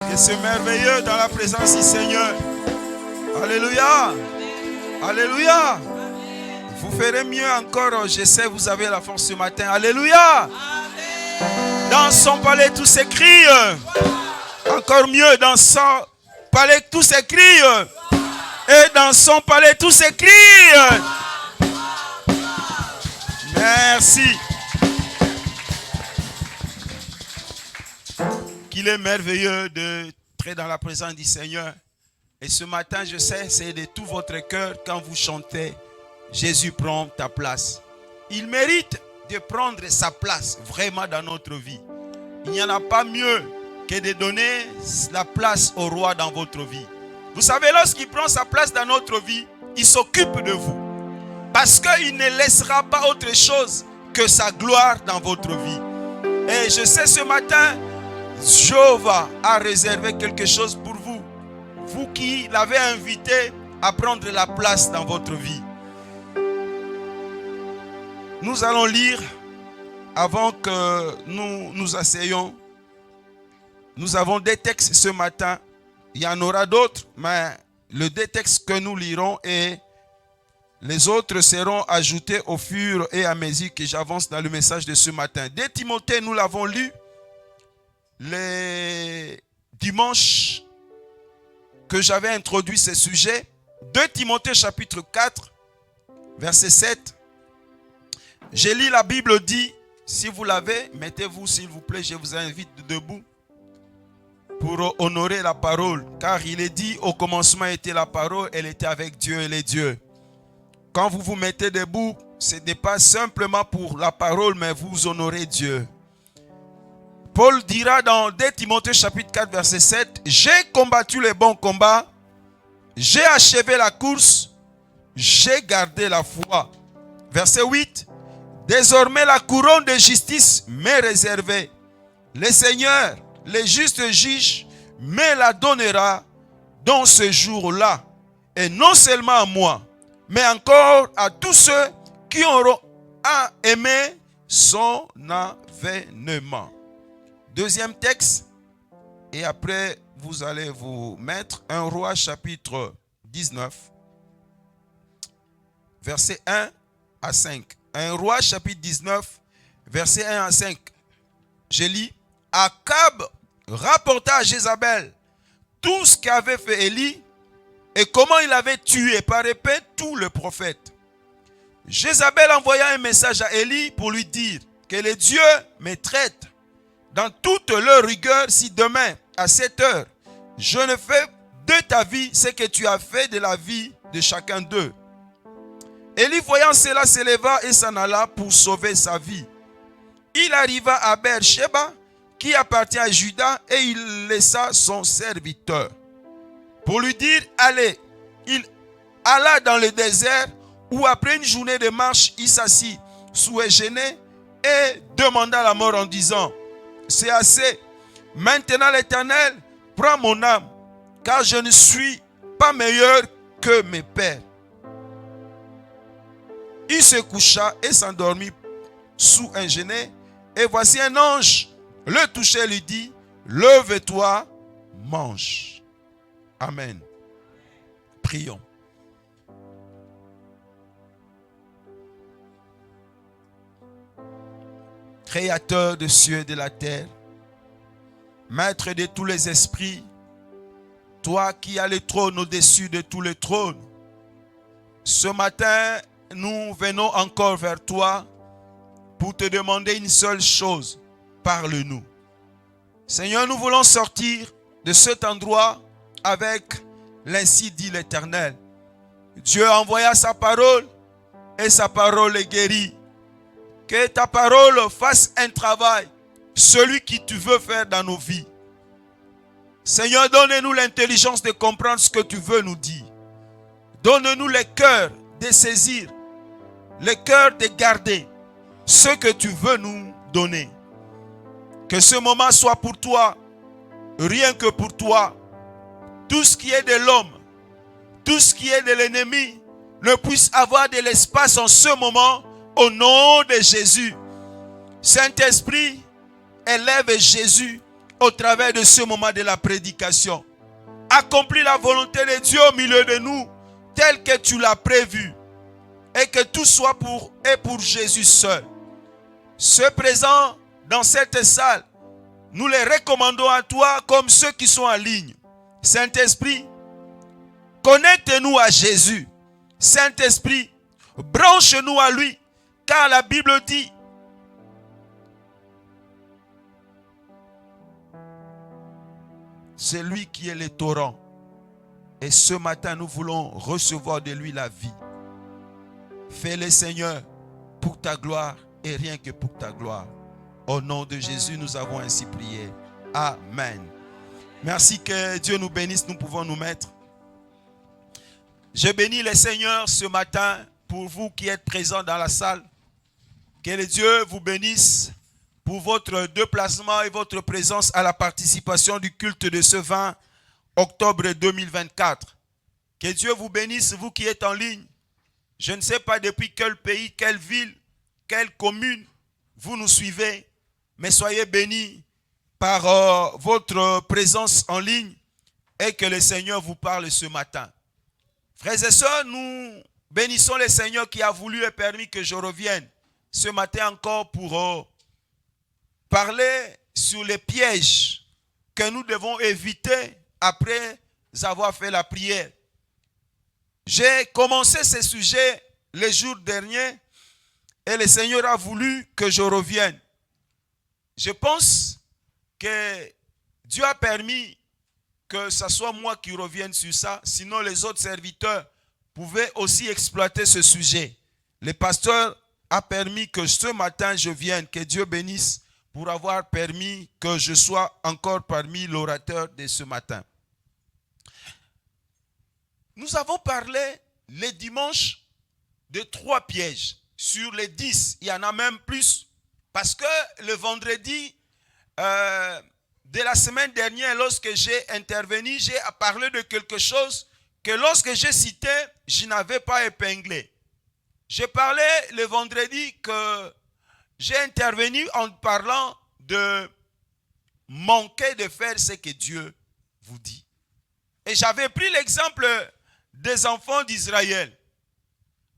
Et c'est merveilleux dans la présence du Seigneur. Alléluia. Alléluia. Vous ferez mieux encore. Je sais, vous avez la force ce matin. Alléluia. Dans son palais, tout s'écrie. Encore mieux, dans son palais, tout s'écrie. Et dans son palais, tout s'écrie. Merci. Qu'il est merveilleux d'être dans la présence du Seigneur. Et ce matin, je sais, c'est de tout votre cœur quand vous chantez « Jésus prend ta place ». Il mérite de prendre sa place vraiment dans notre vie. Il n'y en a pas mieux que de donner la place au roi dans votre vie. Vous savez, lorsqu'il prend sa place dans notre vie, il s'occupe de vous. Parce qu'il ne laissera pas autre chose que sa gloire dans votre vie. Et je sais ce matin, Jéhovah a réservé quelque chose pour vous. Vous qui l'avez invité à prendre la place dans votre vie. Nous allons lire avant que nous nous asseyions. Nous avons des textes ce matin. Il y en aura d'autres, mais le deux textes que nous lirons et les autres seront ajoutés au fur et à mesure que j'avance dans le message de ce matin. 2 Timothée, nous l'avons lu les dimanches que j'avais introduit ce sujet. 2 Timothée chapitre 4, verset 7. J'ai lu la Bible dit, si vous l'avez, mettez-vous s'il vous plaît, je vous invite debout pour honorer la parole. Car il est dit, au commencement était la parole, elle était avec Dieu et les dieux. Quand vous vous mettez debout, ce n'est pas simplement pour la parole, mais vous honorez Dieu. Paul dira dans 2 Timothée chapitre 4 verset 7, « J'ai combattu le bon combat, j'ai achevé la course, j'ai gardé la foi. » Verset 8, « Désormais la couronne de justice m'est réservée. Le Seigneur, le juste juge, me la donnera dans ce jour-là, et non seulement à moi, mais encore à tous ceux qui auront à aimer son avènement. » Deuxième texte, et après vous allez vous mettre 1 Roi chapitre 19, verset 1 à 5. 1 Roi chapitre 19, verset 1 à 5. Je lis, Akab rapporta à Jézabel tout ce qu'avait fait Élie et comment il avait tué par épée tous les prophètes. Jézabel envoya un message à Élie pour lui dire que les dieux me traitent dans toute leur rigueur si demain, à 7 heures, je ne fais de ta vie ce que tu as fait de la vie de chacun d'eux. Élie, voyant cela, se leva et s'en alla pour sauver sa vie. Il arriva à Beersheba, qui appartient à Juda, et il laissa son serviteur pour lui dire, allez. Il alla dans le désert, où après une journée de marche, il s'assit sous un genêt et demanda la mort en disant, c'est assez. Maintenant l'Éternel, prends mon âme, car je ne suis pas meilleur que mes pères. Il se coucha et s'endormit sous un genêt. Et voici un ange le toucha et lui dit, lève-toi, mange. Amen. Prions. Créateur des cieux et de la terre, Maître de tous les esprits, toi qui as le trône au-dessus de tous les trônes, ce matin, nous venons encore vers toi pour te demander une seule chose, parle-nous. Seigneur, nous voulons sortir de cet endroit avec l'ainsi dit l'Éternel. Dieu a envoyé sa parole et sa parole est guérie. Que ta parole fasse un travail, celui que tu veux faire dans nos vies. Seigneur, donne-nous l'intelligence de comprendre ce que tu veux nous dire. Donne-nous le cœur de saisir, le cœur de garder ce que tu veux nous donner. Que ce moment soit pour toi, rien que pour toi. Tout ce qui est de l'homme, tout ce qui est de l'ennemi, ne puisse avoir de l'espace en ce moment, au nom de Jésus. Saint-Esprit, élève Jésus au travers de ce moment de la prédication. Accomplis la volonté de Dieu au milieu de nous, telle que tu l'as prévu. Et que tout soit pour Jésus seul. Ceux présents dans cette salle, nous les recommandons à toi comme ceux qui sont en ligne. Saint-Esprit, connecte-nous à Jésus. Saint-Esprit, branche-nous à lui. Car la Bible dit, c'est lui qui est le torrent. Et ce matin, nous voulons recevoir de lui la vie. Fais-le, Seigneur, pour ta gloire et rien que pour ta gloire. Au nom de Jésus, nous avons ainsi prié. Amen. Merci, que Dieu nous bénisse. Nous pouvons nous mettre. Je bénis le Seigneur ce matin pour vous qui êtes présents dans la salle. Que le Dieu vous bénisse pour votre déplacement et votre présence à la participation du culte de ce 20 octobre 2024. Que Dieu vous bénisse, vous qui êtes en ligne. Je ne sais pas depuis quel pays, quelle ville, quelle commune vous nous suivez, mais soyez bénis par votre présence en ligne et que le Seigneur vous parle ce matin. Frères et sœurs, nous bénissons le Seigneur qui a voulu et permis que je revienne ce matin encore pour parler sur les pièges que nous devons éviter après avoir fait la prière. J'ai commencé ce sujet le jour dernier et le Seigneur a voulu que je revienne. Je pense que Dieu a permis que ce soit moi qui revienne sur ça, sinon les autres serviteurs pouvaient aussi exploiter ce sujet. Le pasteur a permis que ce matin je vienne, que Dieu bénisse pour avoir permis que je sois encore parmi l'orateur de ce matin. Nous avons parlé les dimanches de 3 pièges. Sur les 10, il y en a même plus. Parce que le vendredi de la semaine dernière, lorsque j'ai intervenu, j'ai parlé de quelque chose que lorsque j'ai cité, je n'avais pas épinglé. J'ai parlé le vendredi que j'ai intervenu en parlant de manquer de faire ce que Dieu vous dit. Et j'avais pris l'exemple des enfants d'Israël.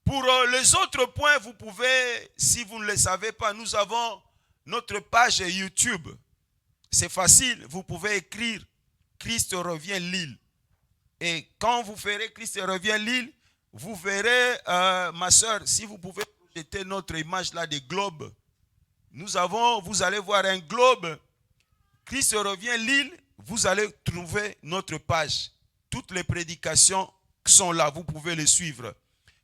Pour les autres points, vous pouvez, si vous ne le savez pas, nous avons notre page YouTube. C'est facile, vous pouvez écrire Christ revient Lille. Et quand vous ferez Christ revient Lille, vous verrez, ma soeur, si vous pouvez projeter notre image là des globes. Vous allez voir un globe, Christ revient Lille, vous allez trouver notre page. Toutes les prédications sont là, vous pouvez les suivre.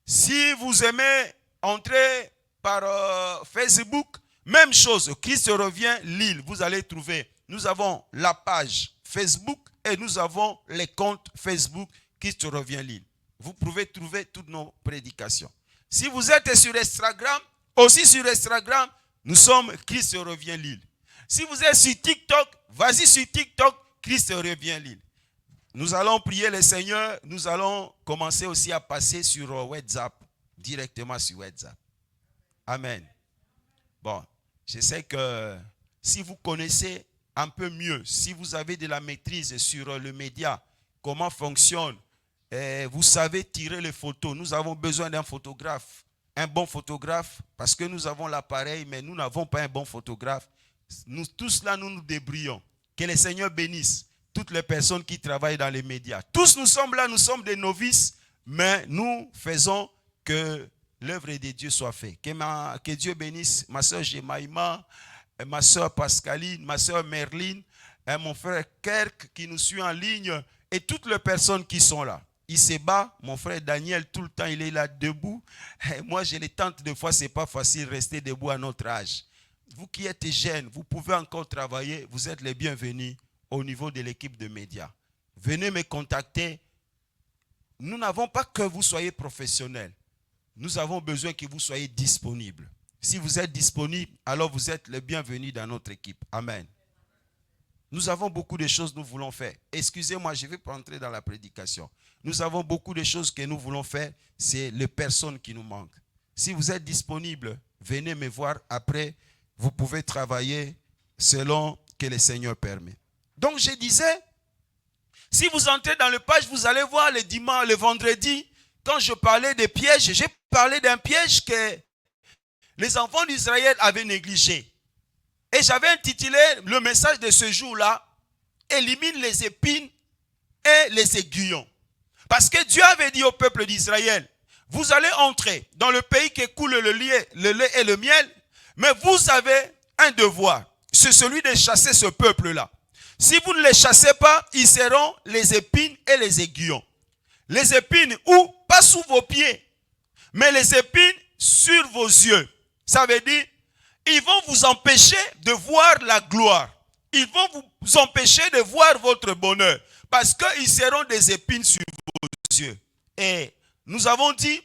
Si vous aimez entrer par Facebook, même chose, Christ revient Lille, vous allez trouver. Nous avons la page Facebook et nous avons les comptes Facebook Christ revient Lille. Vous pouvez trouver toutes nos prédications. Si vous êtes sur Instagram, aussi sur Instagram, nous sommes Christ revient Lille. Si vous êtes sur TikTok, vas-y sur TikTok, Christ revient Lille. Nous allons prier le Seigneur. Nous allons commencer aussi à passer sur WhatsApp, directement sur WhatsApp. Amen. Bon, je sais que si vous connaissez un peu mieux, si vous avez de la maîtrise sur le média, comment fonctionne, vous savez tirer les photos. Nous avons besoin d'un photographe, un bon photographe, parce que nous avons l'appareil, mais nous n'avons pas un bon photographe. Nous tous là, nous nous débrouillons. Que le Seigneur bénisse toutes les personnes qui travaillent dans les médias. Tous nous sommes là, nous sommes des novices, mais nous faisons que l'œuvre de Dieu soit faite. Que Dieu bénisse ma soeur Jemaïma, ma soeur Pascaline, ma soeur Merline, mon frère Kerk qui nous suit en ligne et toutes les personnes qui sont là. Il se bat, mon frère Daniel, tout le temps il est là debout. Et moi je les tente des fois, c'est pas facile de rester debout à notre âge. Vous qui êtes jeunes, vous pouvez encore travailler, vous êtes les bienvenus au niveau de l'équipe de médias. Venez me contacter. Nous n'avons pas que vous soyez professionnels. Nous avons besoin que vous soyez disponibles. Si vous êtes disponible, alors vous êtes les bienvenus dans notre équipe. Amen. Nous avons beaucoup de choses que nous voulons faire. Excusez-moi, je ne vais pas entrer dans la prédication. Nous avons beaucoup de choses que nous voulons faire. C'est les personnes qui nous manquent. Si vous êtes disponible, venez me voir. Après, vous pouvez travailler selon que le Seigneur permet. Donc je disais, si vous entrez dans le page, vous allez voir le dimanche, le vendredi, quand je parlais des pièges, j'ai parlé d'un piège que les enfants d'Israël avaient négligé. Et j'avais intitulé le message de ce jour-là, élimine les épines et les aiguillons. Parce que Dieu avait dit au peuple d'Israël, vous allez entrer dans le pays qui coule le lait et le miel, mais vous avez un devoir, c'est celui de chasser ce peuple-là. Si vous ne les chassez pas, ils seront les épines et les aiguillons. Les épines où? Pas sous vos pieds, mais les épines sur vos yeux. Ça veut dire, ils vont vous empêcher de voir la gloire. Ils vont vous empêcher de voir votre bonheur. Parce qu'ils seront des épines sur vos yeux. Et nous avons dit,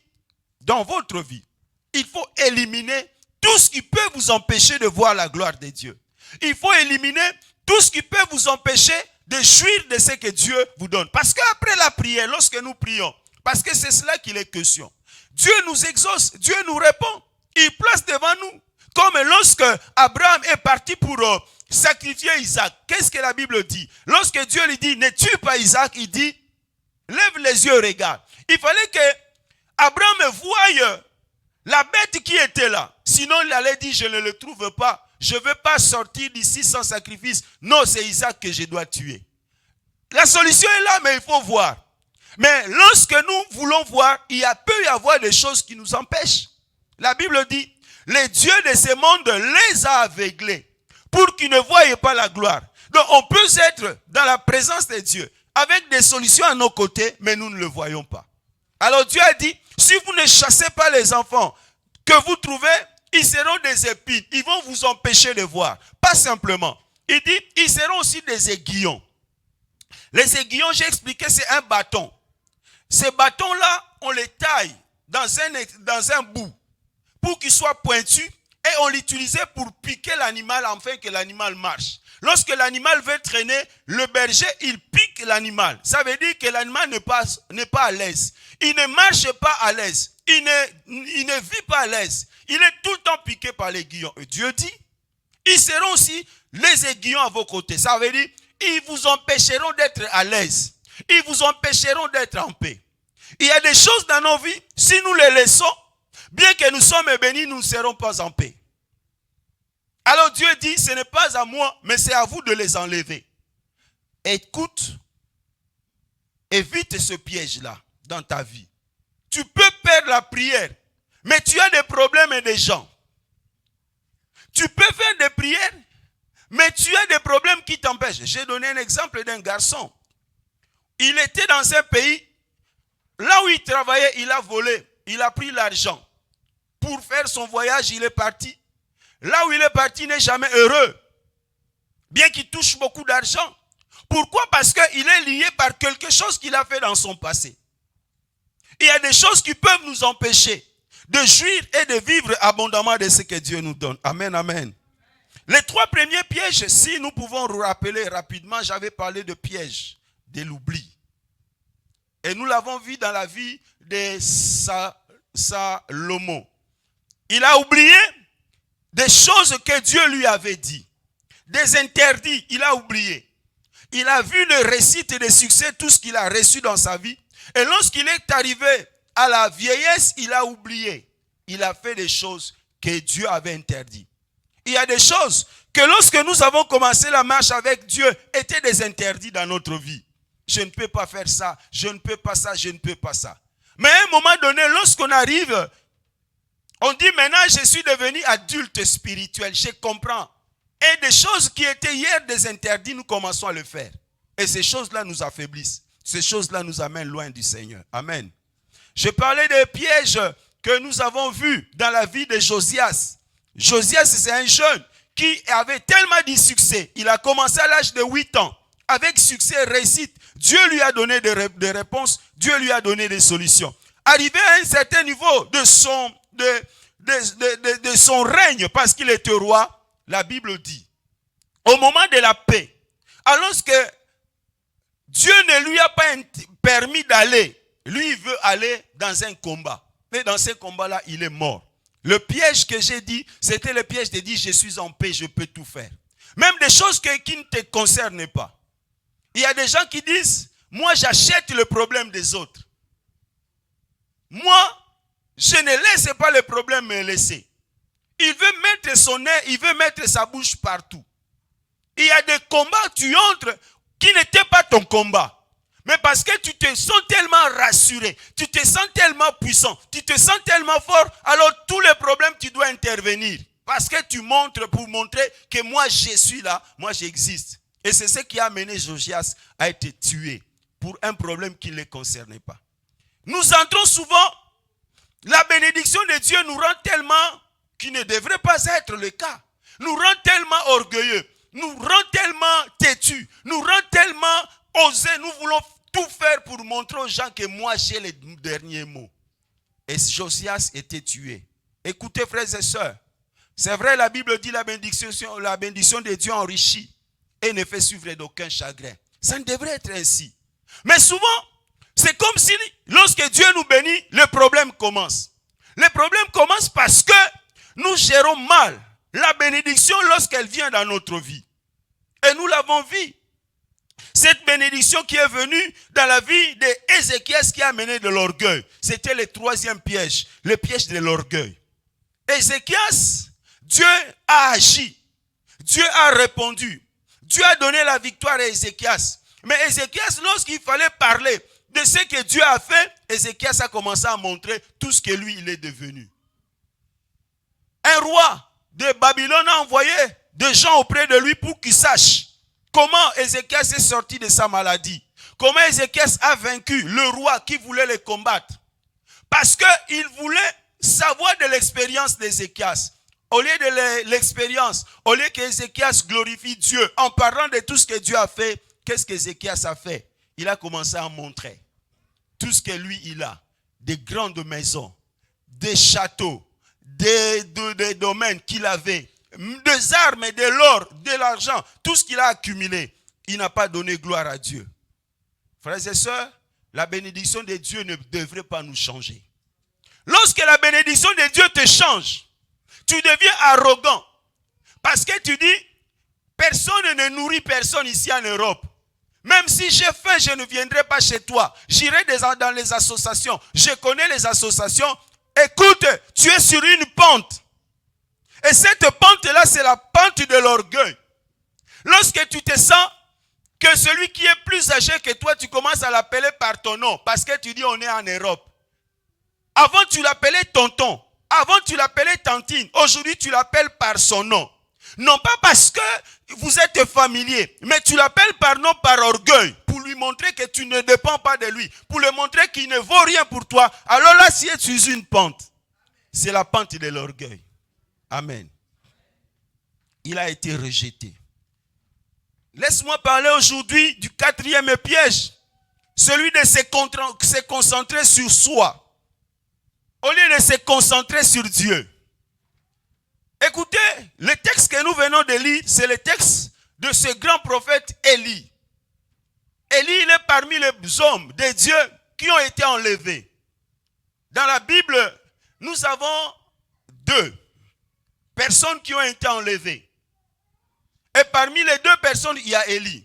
dans votre vie, il faut éliminer tout ce qui peut vous empêcher de voir la gloire de Dieu. Il faut éliminer tout ce qui peut vous empêcher de jouir de ce que Dieu vous donne. Parce qu'après la prière, lorsque nous prions, parce que c'est cela qu'il est question, Dieu nous exauce, Dieu nous répond. Il place devant nous. Comme lorsque Abraham est parti pour sacrifier Isaac. Qu'est-ce que la Bible dit? Lorsque Dieu lui dit, ne tue pas Isaac, il dit, lève les yeux, regarde. Il fallait que Abraham voie la bête qui était là. Sinon, il allait dire, je ne le trouve pas. Je ne veux pas sortir d'ici sans sacrifice. Non, c'est Isaac que je dois tuer. La solution est là, mais il faut voir. Mais lorsque nous voulons voir, peut y avoir des choses qui nous empêchent. La Bible dit, les dieux de ce monde les a aveuglés pour qu'ils ne voient pas la gloire. Donc on peut être dans la présence de Dieu avec des solutions à nos côtés, mais nous ne le voyons pas. Alors Dieu a dit, si vous ne chassez pas les enfants que vous trouvez, ils seront des épines. Ils vont vous empêcher de voir. Pas simplement. Il dit, ils seront aussi des aiguillons. Les aiguillons, j'ai expliqué, c'est un bâton. Ces bâtons-là, on les taille dans un bout pour qu'ils soient pointus et on l'utilisait pour piquer l'animal afin que l'animal marche. Lorsque l'animal veut traîner, le berger, il pique l'animal. Ça veut dire que l'animal n'est pas à l'aise. Il ne marche pas à l'aise. Il ne vit pas à l'aise. Il est tout le temps piqué par l'aiguillon. Et Dieu dit, ils seront aussi les aiguillons à vos côtés. Ça veut dire, ils vous empêcheront d'être à l'aise. Ils vous empêcheront d'être en paix. Il y a des choses dans nos vies, si nous les laissons, bien que nous sommes bénis, nous ne serons pas en paix. Alors Dieu dit, ce n'est pas à moi, mais c'est à vous de les enlever. Écoute, évite ce piège-là dans ta vie. Tu peux perdre la prière, mais tu as des problèmes et des gens. Tu peux faire des prières, mais tu as des problèmes qui t'empêchent. J'ai donné un exemple d'un garçon. Il était dans un pays, là où il travaillait, il a volé. Il a pris l'argent. Pour faire son voyage, il est parti. Là où il est parti, il n'est jamais heureux. Bien qu'il touche beaucoup d'argent. Pourquoi? Parce qu'il est lié par quelque chose qu'il a fait dans son passé. Il y a des choses qui peuvent nous empêcher de jouir et de vivre abondamment de ce que Dieu nous donne. Amen, amen. Les trois premiers pièges, si nous pouvons nous rappeler rapidement, j'avais parlé de pièges, de l'oubli. Et nous l'avons vu dans la vie de Salomon. Il a oublié des choses que Dieu lui avait dit. Des interdits, il a oublié. Il a vu le récit et le succès, tout ce qu'il a reçu dans sa vie. Et lorsqu'il est arrivé à la vieillesse, il a oublié. Il a fait des choses que Dieu avait interdites. Il y a des choses que lorsque nous avons commencé la marche avec Dieu, étaient des interdits dans notre vie. Je ne peux pas faire ça, je ne peux pas ça, je ne peux pas ça. Mais à un moment donné, lorsqu'on arrive, on dit maintenant je suis devenu adulte spirituel, je comprends. Et des choses qui étaient hier des interdits, nous commençons à le faire. Et ces choses-là nous affaiblissent. Ces choses-là nous amènent loin du Seigneur. Amen. Je parlais des pièges que nous avons vus dans la vie de Josias. Josias, c'est un jeune qui avait tellement de succès. Il a commencé à l'âge de 8 ans. Avec succès, réussite. Dieu lui a donné des réponses. Dieu lui a donné des solutions. Arrivé à un certain niveau de son règne, parce qu'il était roi, la Bible dit, au moment de la paix, alors que Dieu ne lui a pas permis d'aller, lui il veut aller dans un combat. Mais dans ce combat-là, il est mort. Le piège que j'ai dit, c'était le piège de dire, je suis en paix, je peux tout faire. Même des choses qui ne te concernent pas. Il y a des gens qui disent, moi j'achète le problème des autres. Moi, je ne laisse pas le problème me laisser. Il veut mettre son nez, il veut mettre sa bouche partout. Il y a des combats, tu entres, qui n'étaient pas ton combat. Mais parce que tu te sens tellement rassuré, tu te sens tellement puissant, tu te sens tellement fort, alors tous les problèmes, tu dois intervenir. Parce que tu montres pour montrer que moi je suis là, moi j'existe. Et c'est ce qui a amené Josias à être tué pour un problème qui ne le concernait pas. Nous entrons souvent, la bénédiction de Dieu nous rend tellement, qui ne devrait pas être le cas, nous rend tellement orgueilleux, nous rend tellement têtus, nous rend tellement osés, nous voulons tout faire pour montrer aux gens que moi j'ai les derniers mots. Et Josias était tué. Écoutez frères et sœurs, c'est vrai la Bible dit la bénédiction de Dieu enrichit et ne fait suivre d'aucun chagrin. Ça ne devrait être ainsi. Mais souvent, c'est comme si lorsque Dieu nous bénit, le problème commence. Le problème commence parce que nous gérons mal la bénédiction lorsqu'elle vient dans notre vie. Et nous l'avons vu. Cette bénédiction qui est venue dans la vie d'Ézéchias qui a amené de l'orgueil. C'était le troisième piège, le piège de l'orgueil. Ézéchias, Dieu a agi. Dieu a répondu. Dieu a donné la victoire à Ézéchias. Mais Ézéchias, lorsqu'il fallait parler de ce que Dieu a fait, Ézéchias a commencé à montrer tout ce que lui, il est devenu. Un roi de Babylone a envoyé des gens auprès de lui pour qu'il sache comment Ézéchias est sorti de sa maladie. Comment Ézéchias a vaincu le roi qui voulait le combattre. Parce qu'il voulait savoir de l'expérience d'Ézéchias. Au lieu de l'expérience, au lieu qu'Ézéchias glorifie Dieu en parlant de tout ce que Dieu a fait, qu'est-ce qu'Ézéchias a fait? Il a commencé à montrer tout ce que lui il a. Des grandes maisons, des châteaux, des domaines qu'il avait, des armes, de l'or, de l'argent, tout ce qu'il a accumulé. Il n'a pas donné gloire à Dieu. Frères et sœurs, la bénédiction de Dieu ne devrait pas nous changer. Lorsque la bénédiction de Dieu te change, tu deviens arrogant. Parce que tu dis, personne ne nourrit personne ici en Europe. Même si j'ai faim, je ne viendrai pas chez toi. J'irai dans les associations. Je connais les associations. Écoute, tu es sur une pente. Et cette pente-là, c'est la pente de l'orgueil. Lorsque tu te sens que celui qui est plus âgé que toi, tu commences à l'appeler par ton nom. Parce que tu dis, on est en Europe. Avant, tu l'appelais tonton. Avant, tu l'appelais tantine. Aujourd'hui, tu l'appelles par son nom. Non pas parce que vous êtes familier, mais tu l'appelles par nom, par orgueil, pour lui montrer que tu ne dépends pas de lui, pour lui montrer qu'il ne vaut rien pour toi. Alors là, si tu es sur une pente, c'est la pente de l'orgueil. Amen. Il a été rejeté. Laisse-moi parler aujourd'hui du quatrième piège, celui de se concentrer sur soi, au lieu de se concentrer sur Dieu. Écoutez, le texte que nous venons de lire, c'est le texte de ce grand prophète Élie. Élie, il est parmi les hommes de Dieu qui ont été enlevés. Dans la Bible, nous avons deux personnes qui ont été enlevées. Et parmi les deux personnes, il y a Élie.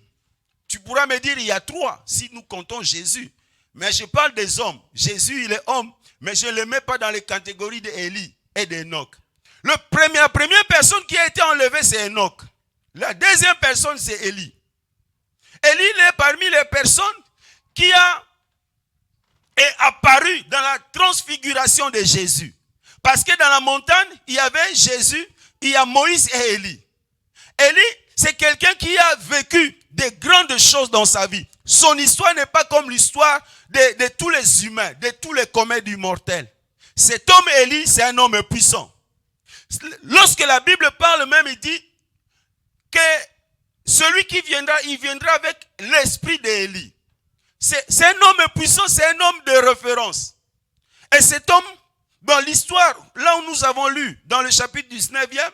Tu pourras me dire, il y a trois, si nous comptons Jésus. Mais je parle des hommes. Jésus, il est homme, mais je ne le mets pas dans les catégories d'Élie et d'Enoch. La première personne qui a été enlevée, c'est Enoch. La deuxième personne, c'est Élie. Élie est parmi les personnes qui est apparu dans la transfiguration de Jésus. Parce que dans la montagne, il y avait Jésus, il y a Moïse et Élie. Élie, c'est quelqu'un qui a vécu de grandes choses dans sa vie. Son histoire n'est pas comme l'histoire de tous les humains, de tous les comètes du mortel. Cet homme Élie, c'est un homme puissant. Lorsque la Bible parle même, il dit que celui qui viendra, il viendra avec l'esprit d'Élie. C'est un homme puissant, c'est un homme de référence. Et cet homme, dans l'histoire, là où nous avons lu, dans le chapitre 19e,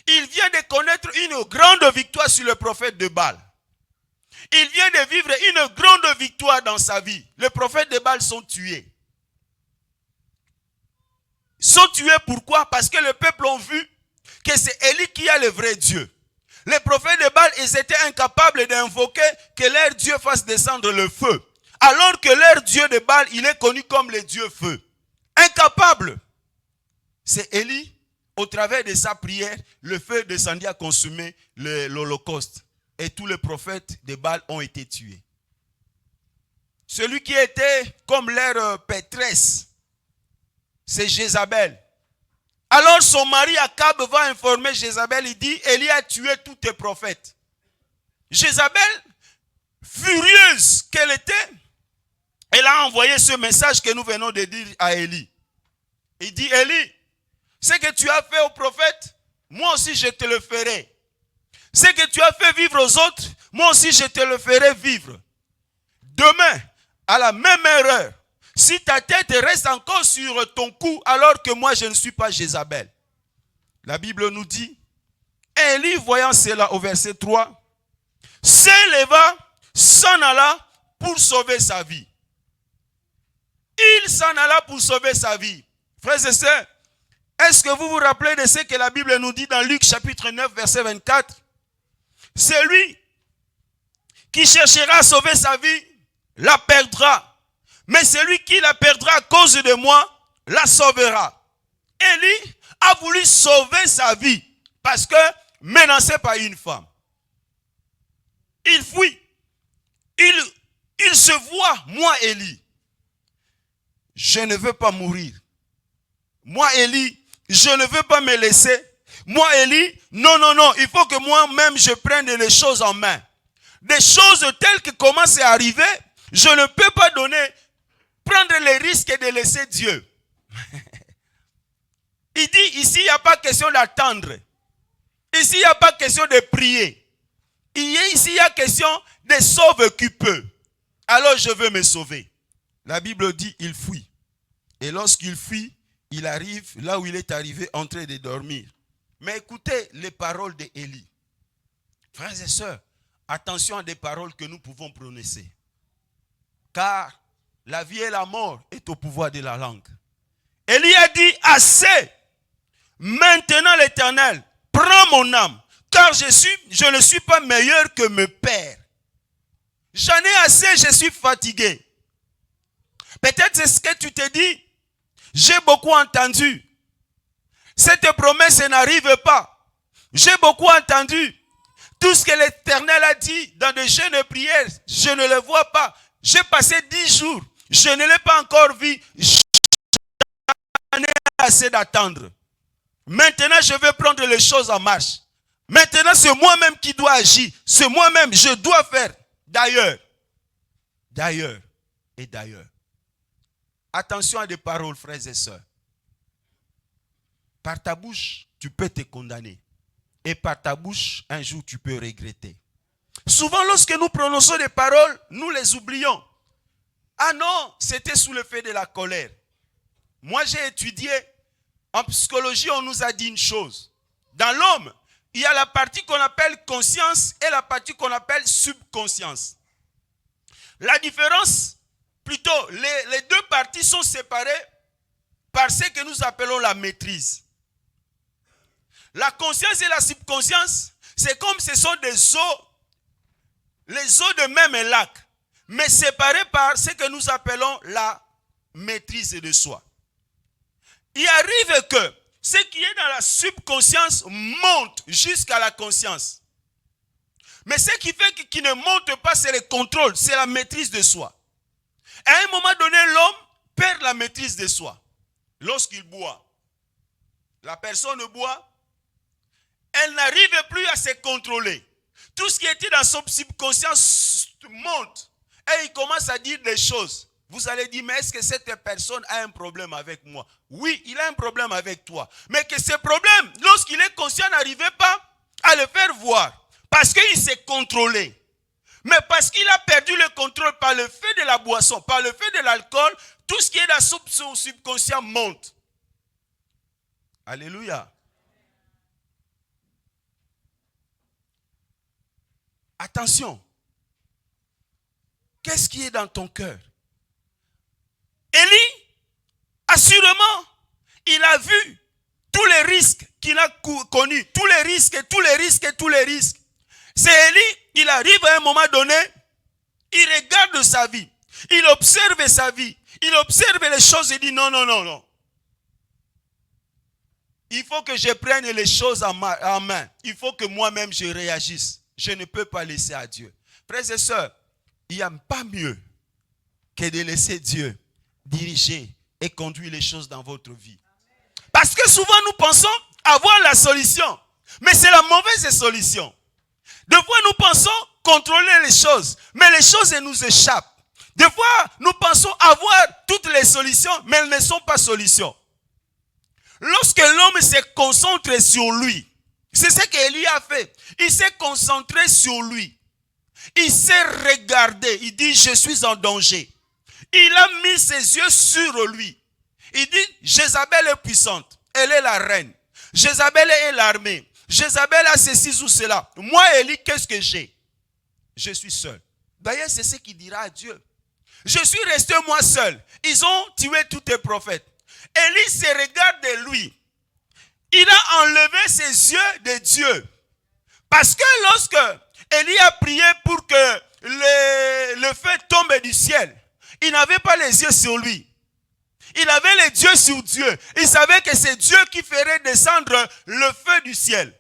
il vient de connaître une grande victoire sur le prophète de Baal. Il vient de vivre une grande victoire dans sa vie. Les prophètes de Baal sont tués. Sont tués pourquoi? Parce que le peuple a vu que c'est Élie qui a le vrai Dieu. Les prophètes de Baal, ils étaient incapables d'invoquer que leur Dieu fasse descendre le feu. Alors que leur Dieu de Baal, il est connu comme le Dieu feu. Incapable. C'est Élie, au travers de sa prière, le feu descendit à consumer l'Holocauste. Et tous les prophètes de Baal ont été tués. Celui qui était comme leur pétresse, c'est Jézabel. Alors son mari Akab va informer Jézabel, il dit, Élie a tué tous tes prophètes. Jézabel, furieuse qu'elle était, elle a envoyé ce message que nous venons de dire à Élie. Il dit, Élie, ce que tu as fait aux prophètes, moi aussi je te le ferai. Ce que tu as fait vivre aux autres, moi aussi je te le ferai vivre. Demain, à la même heure, si ta tête reste encore sur ton cou, alors que moi je ne suis pas Jézabel. La Bible nous dit, Élie voyant cela au verset 3, s'éleva, s'en alla pour sauver sa vie. Il s'en alla pour sauver sa vie. Frères et sœurs, est-ce que vous vous rappelez de ce que la Bible nous dit dans Luc chapitre 9 verset 24? Celui qui cherchera à sauver sa vie, la perdra. Mais celui qui la perdra à cause de moi, la sauvera. Élie a voulu sauver sa vie parce que menacé par une femme. Il fuit. Il se voit, moi Élie, je ne veux pas mourir. Moi Élie, je ne veux pas me laisser. Moi Élie, non, il faut que moi-même je prenne les choses en main. Des choses telles que commencent à arriver, je ne peux pas prendre les risques de laisser Dieu. Il dit, ici, il n'y a pas question d'attendre. Ici, il n'y a pas question de prier. Ici, il y a question de sauver qui peut. Alors, je veux me sauver. La Bible dit, il fuit. Et lorsqu'il fuit, il arrive là où il est arrivé en train de dormir. Mais écoutez les paroles d'Élie. Frères et sœurs, attention à des paroles que nous pouvons prononcer. Car la vie et la mort est au pouvoir de la langue. Élie a dit, assez. Maintenant l'Éternel, prends mon âme. Car je ne suis pas meilleur que mes pères. J'en ai assez, je suis fatigué. Peut-être c'est ce que tu te dis. J'ai beaucoup entendu. Cette promesse n'arrive pas. J'ai beaucoup entendu. Tout ce que l'Éternel a dit dans des jeûnes et prières, je ne le vois pas. J'ai passé 10 jours. Je ne l'ai pas encore vu. J'en ai assez d'attendre. Maintenant, je vais prendre les choses en marche. Maintenant, c'est moi-même qui dois agir. C'est moi-même, je dois faire. D'ailleurs. Attention à des paroles, frères et sœurs. Par ta bouche, tu peux te condamner. Et par ta bouche, un jour, tu peux regretter. Souvent, lorsque nous prononçons des paroles, nous les oublions. Ah non, c'était sous le fait de la colère. Moi, j'ai étudié en psychologie, on nous a dit une chose. Dans l'homme, il y a la partie qu'on appelle conscience et la partie qu'on appelle subconscience. La différence, plutôt, les deux parties sont séparées par ce que nous appelons la maîtrise. La conscience et la subconscience, c'est comme ce sont des eaux, les eaux de même lac, mais séparées par ce que nous appelons la maîtrise de soi. Il arrive que ce qui est dans la subconscience monte jusqu'à la conscience. Mais ce qui fait qu'il ne monte pas, c'est le contrôle, c'est la maîtrise de soi. À un moment donné, l'homme perd la maîtrise de soi. Lorsqu'il boit, la personne boit, elle n'arrive plus à se contrôler. Tout ce qui était dans son subconscience monte. Et il commence à dire des choses. Vous allez dire, mais est-ce que cette personne a un problème avec moi? Oui, il a un problème avec toi. Mais que ce problème, lorsqu'il est conscient, n'arrivait pas à le faire voir. Parce qu'il s'est contrôlé. Mais parce qu'il a perdu le contrôle par le fait de la boisson, par le fait de l'alcool, tout ce qui est dans son subconscient monte. Alléluia. Attention. Qu'est-ce qui est dans ton cœur? Élie, assurément, il a vu tous les risques qu'il a connus, tous les risques. C'est Élie, il arrive à un moment donné, il regarde sa vie, il observe sa vie, il observe les choses et dit non. Il faut que je prenne les choses en main. Il faut que moi-même je réagisse. Je ne peux pas laisser à Dieu. Frères et sœurs, il n'y a pas mieux que de laisser Dieu diriger et conduire les choses dans votre vie. Parce que souvent nous pensons avoir la solution, mais c'est la mauvaise solution. Des fois nous pensons contrôler les choses, mais les choses nous échappent. Des fois nous pensons avoir toutes les solutions, mais elles ne sont pas solutions. Lorsque l'homme se concentre sur lui, c'est ce qu'Élie a fait. Il s'est concentré sur lui. Il s'est regardé. Il dit, je suis en danger. Il a mis ses yeux sur lui. Il dit, Jézabel est puissante. Elle est la reine. Jézabel est l'armée. Jézabel a ceci ou cela. Moi, Élie, qu'est-ce que j'ai? Je suis seul. D'ailleurs, c'est ce qu'il dira à Dieu. Je suis resté moi seul. Ils ont tué tous tes prophètes. Élie se regarde de lui. Il a enlevé ses yeux de Dieu. Parce que lorsque Élie a prié pour que le feu tombe du ciel, il n'avait pas les yeux sur lui. Il avait les yeux sur Dieu. Il savait que c'est Dieu qui ferait descendre le feu du ciel.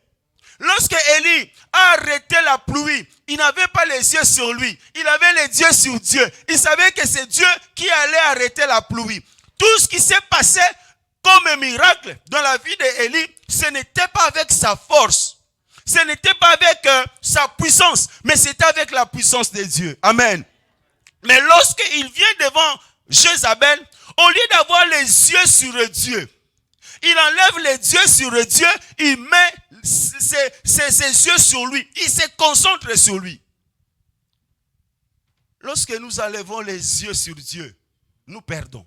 Lorsque Élie a arrêté la pluie, il n'avait pas les yeux sur lui. Il avait les yeux sur Dieu. Il savait que c'est Dieu qui allait arrêter la pluie. Tout ce qui s'est passé comme un miracle dans la vie d'Élie, ce n'était pas avec sa force. Ce n'était pas avec sa puissance, mais c'était avec la puissance de Dieu. Amen. Mais lorsqu'il vient devant Jézabel, au lieu d'avoir les yeux sur Dieu, il enlève les yeux sur Dieu, il met ses yeux sur lui, il se concentre sur lui. Lorsque nous enlevons les yeux sur Dieu, nous perdons.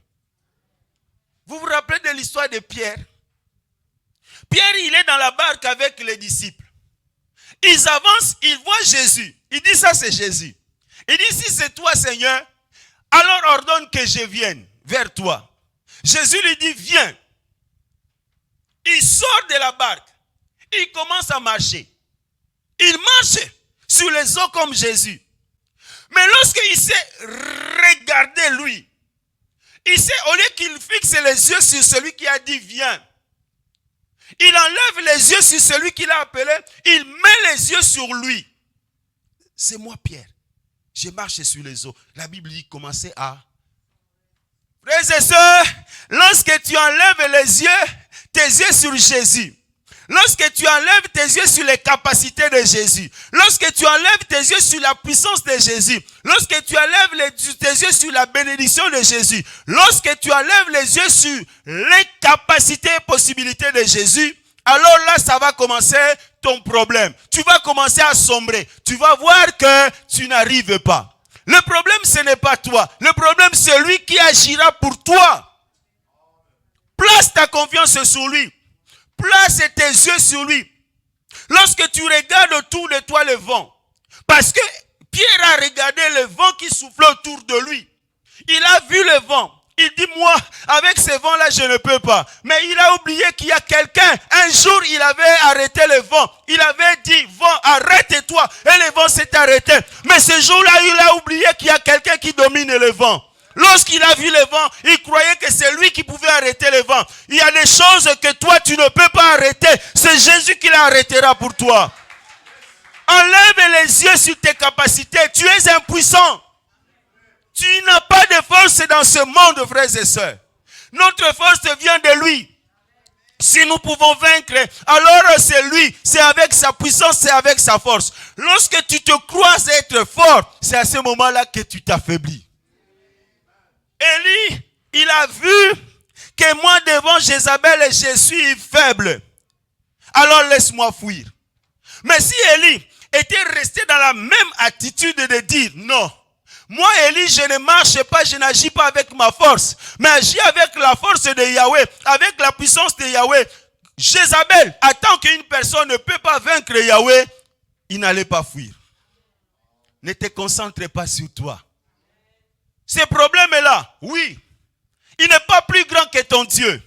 Vous vous rappelez de l'histoire de Pierre? Pierre, il est dans la barque avec les disciples. Ils avancent, ils voient Jésus. Il dit, ça c'est Jésus. Il dit, si c'est toi Seigneur, alors ordonne que je vienne vers toi. Jésus lui dit, viens. Il sort de la barque. Il commence à marcher. Il marche sur les eaux comme Jésus. Mais lorsqu'il s'est regardé lui, il sait, au lieu qu'il fixe les yeux sur celui qui a dit viens, il enlève les yeux sur celui qui l'a appelé, il met les yeux sur lui. C'est moi Pierre, je marche sur les eaux. La Bible dit commencez à... Frères et sœurs, lorsque tu enlèves les yeux, tes yeux sur Jésus, lorsque tu enlèves tes yeux sur les capacités de Jésus, lorsque tu enlèves tes yeux sur la puissance de Jésus, lorsque tu enlèves tes yeux sur la bénédiction de Jésus, lorsque tu enlèves les yeux sur les capacités et possibilités de Jésus, alors là, ça va commencer ton problème. Tu vas commencer à sombrer. Tu vas voir que tu n'arrives pas. Le problème, ce n'est pas toi. Le problème, c'est lui qui agira pour toi. Place ta confiance sur lui. Place tes yeux sur lui. Lorsque tu regardes autour de toi le vent, parce que Pierre a regardé le vent qui soufflait autour de lui. Il a vu le vent. Il dit, moi, avec ce vent-là, je ne peux pas. Mais il a oublié qu'il y a quelqu'un. Un jour, il avait arrêté le vent. Il avait dit, vent, arrête-toi. Et le vent s'est arrêté. Mais ce jour-là, il a oublié qu'il y a quelqu'un qui domine le vent. Lorsqu'il a vu le vent, il croyait que c'est lui qui pouvait arrêter le vent. Il y a des choses que toi, tu ne peux pas arrêter. C'est Jésus qui l'arrêtera pour toi. Enlève les yeux sur tes capacités. Tu es impuissant. Tu n'as pas de force dans ce monde, frères et sœurs. Notre force vient de lui. Si nous pouvons vaincre, alors c'est lui. C'est avec sa puissance, c'est avec sa force. Lorsque tu te crois être fort, c'est à ce moment-là que tu t'affaiblis. Élie, il a vu que moi devant Jézabel, je suis faible. Alors laisse-moi fuir. Mais si Élie était resté dans la même attitude de dire non, moi Élie, je ne marche pas, je n'agis pas avec ma force, mais agis avec la force de Yahweh, avec la puissance de Yahweh. Jézabel, tant qu'une personne ne peut pas vaincre Yahweh, il n'allait pas fuir. Ne te concentre pas sur toi. Ce problème est là, oui. Il n'est pas plus grand que ton Dieu.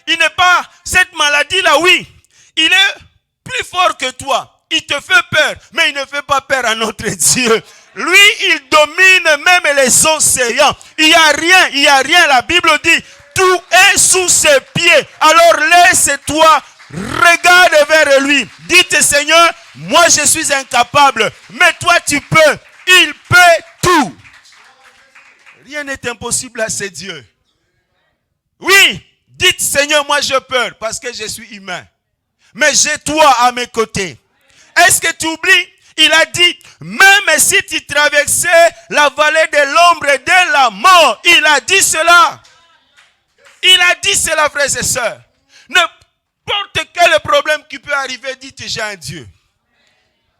Il n'est pas, cette maladie-là, oui, il est plus fort que toi. Il te fait peur, mais il ne fait pas peur à notre Dieu. Lui, il domine même les océans. Il n'y a rien. La Bible dit, tout est sous ses pieds. Alors laisse-toi, regarde vers lui. Dites, Seigneur, moi je suis incapable, mais toi tu peux. Il peut tout. Rien n'est impossible à ces dieux. Oui, dites, Seigneur, moi je peur parce que je suis humain. Mais j'ai toi à mes côtés. Est-ce que tu oublies? Il a dit, même si tu traversais la vallée de l'ombre et de la mort, il a dit cela. Il a dit cela, frères et sœurs. N'importe quel problème qui peut arriver, dites, j'ai un Dieu.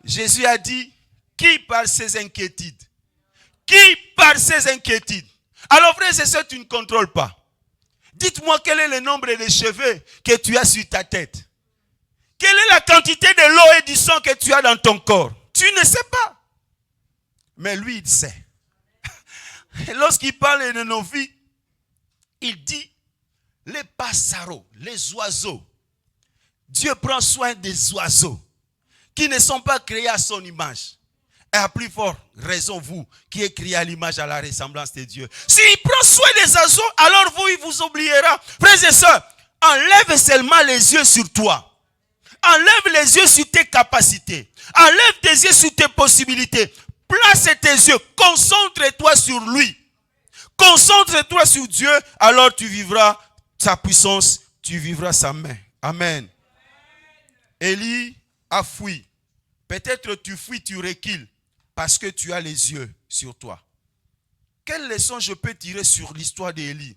Jésus a dit, qui par ses inquiétudes? Qui par ses inquiétudes? Alors, frères et sœurs, tu ne contrôles pas. Dites-moi quel est le nombre de cheveux que tu as sur ta tête. Quelle est la quantité de l'eau et du sang que tu as dans ton corps? Tu ne sais pas. Mais lui, il sait. Et lorsqu'il parle de nos vies, il dit, les passereaux, les oiseaux. Dieu prend soin des oiseaux qui ne sont pas créés à son image. Et à plus forte raison, vous qui êtes créés à l'image, à la ressemblance de Dieu. S'il prend soin des oiseaux, alors vous, il vous oubliera. Frères et sœurs, enlève seulement les yeux sur toi. Enlève les yeux sur tes capacités. Enlève tes yeux sur tes possibilités. Place tes yeux. Concentre-toi sur lui. Concentre-toi sur Dieu. Alors tu vivras sa puissance. Tu vivras sa main. Amen. Élie a fui. Peut-être tu fuis, tu recules. Parce que tu as les yeux sur toi. Quelle leçon je peux tirer sur l'histoire d'Élie?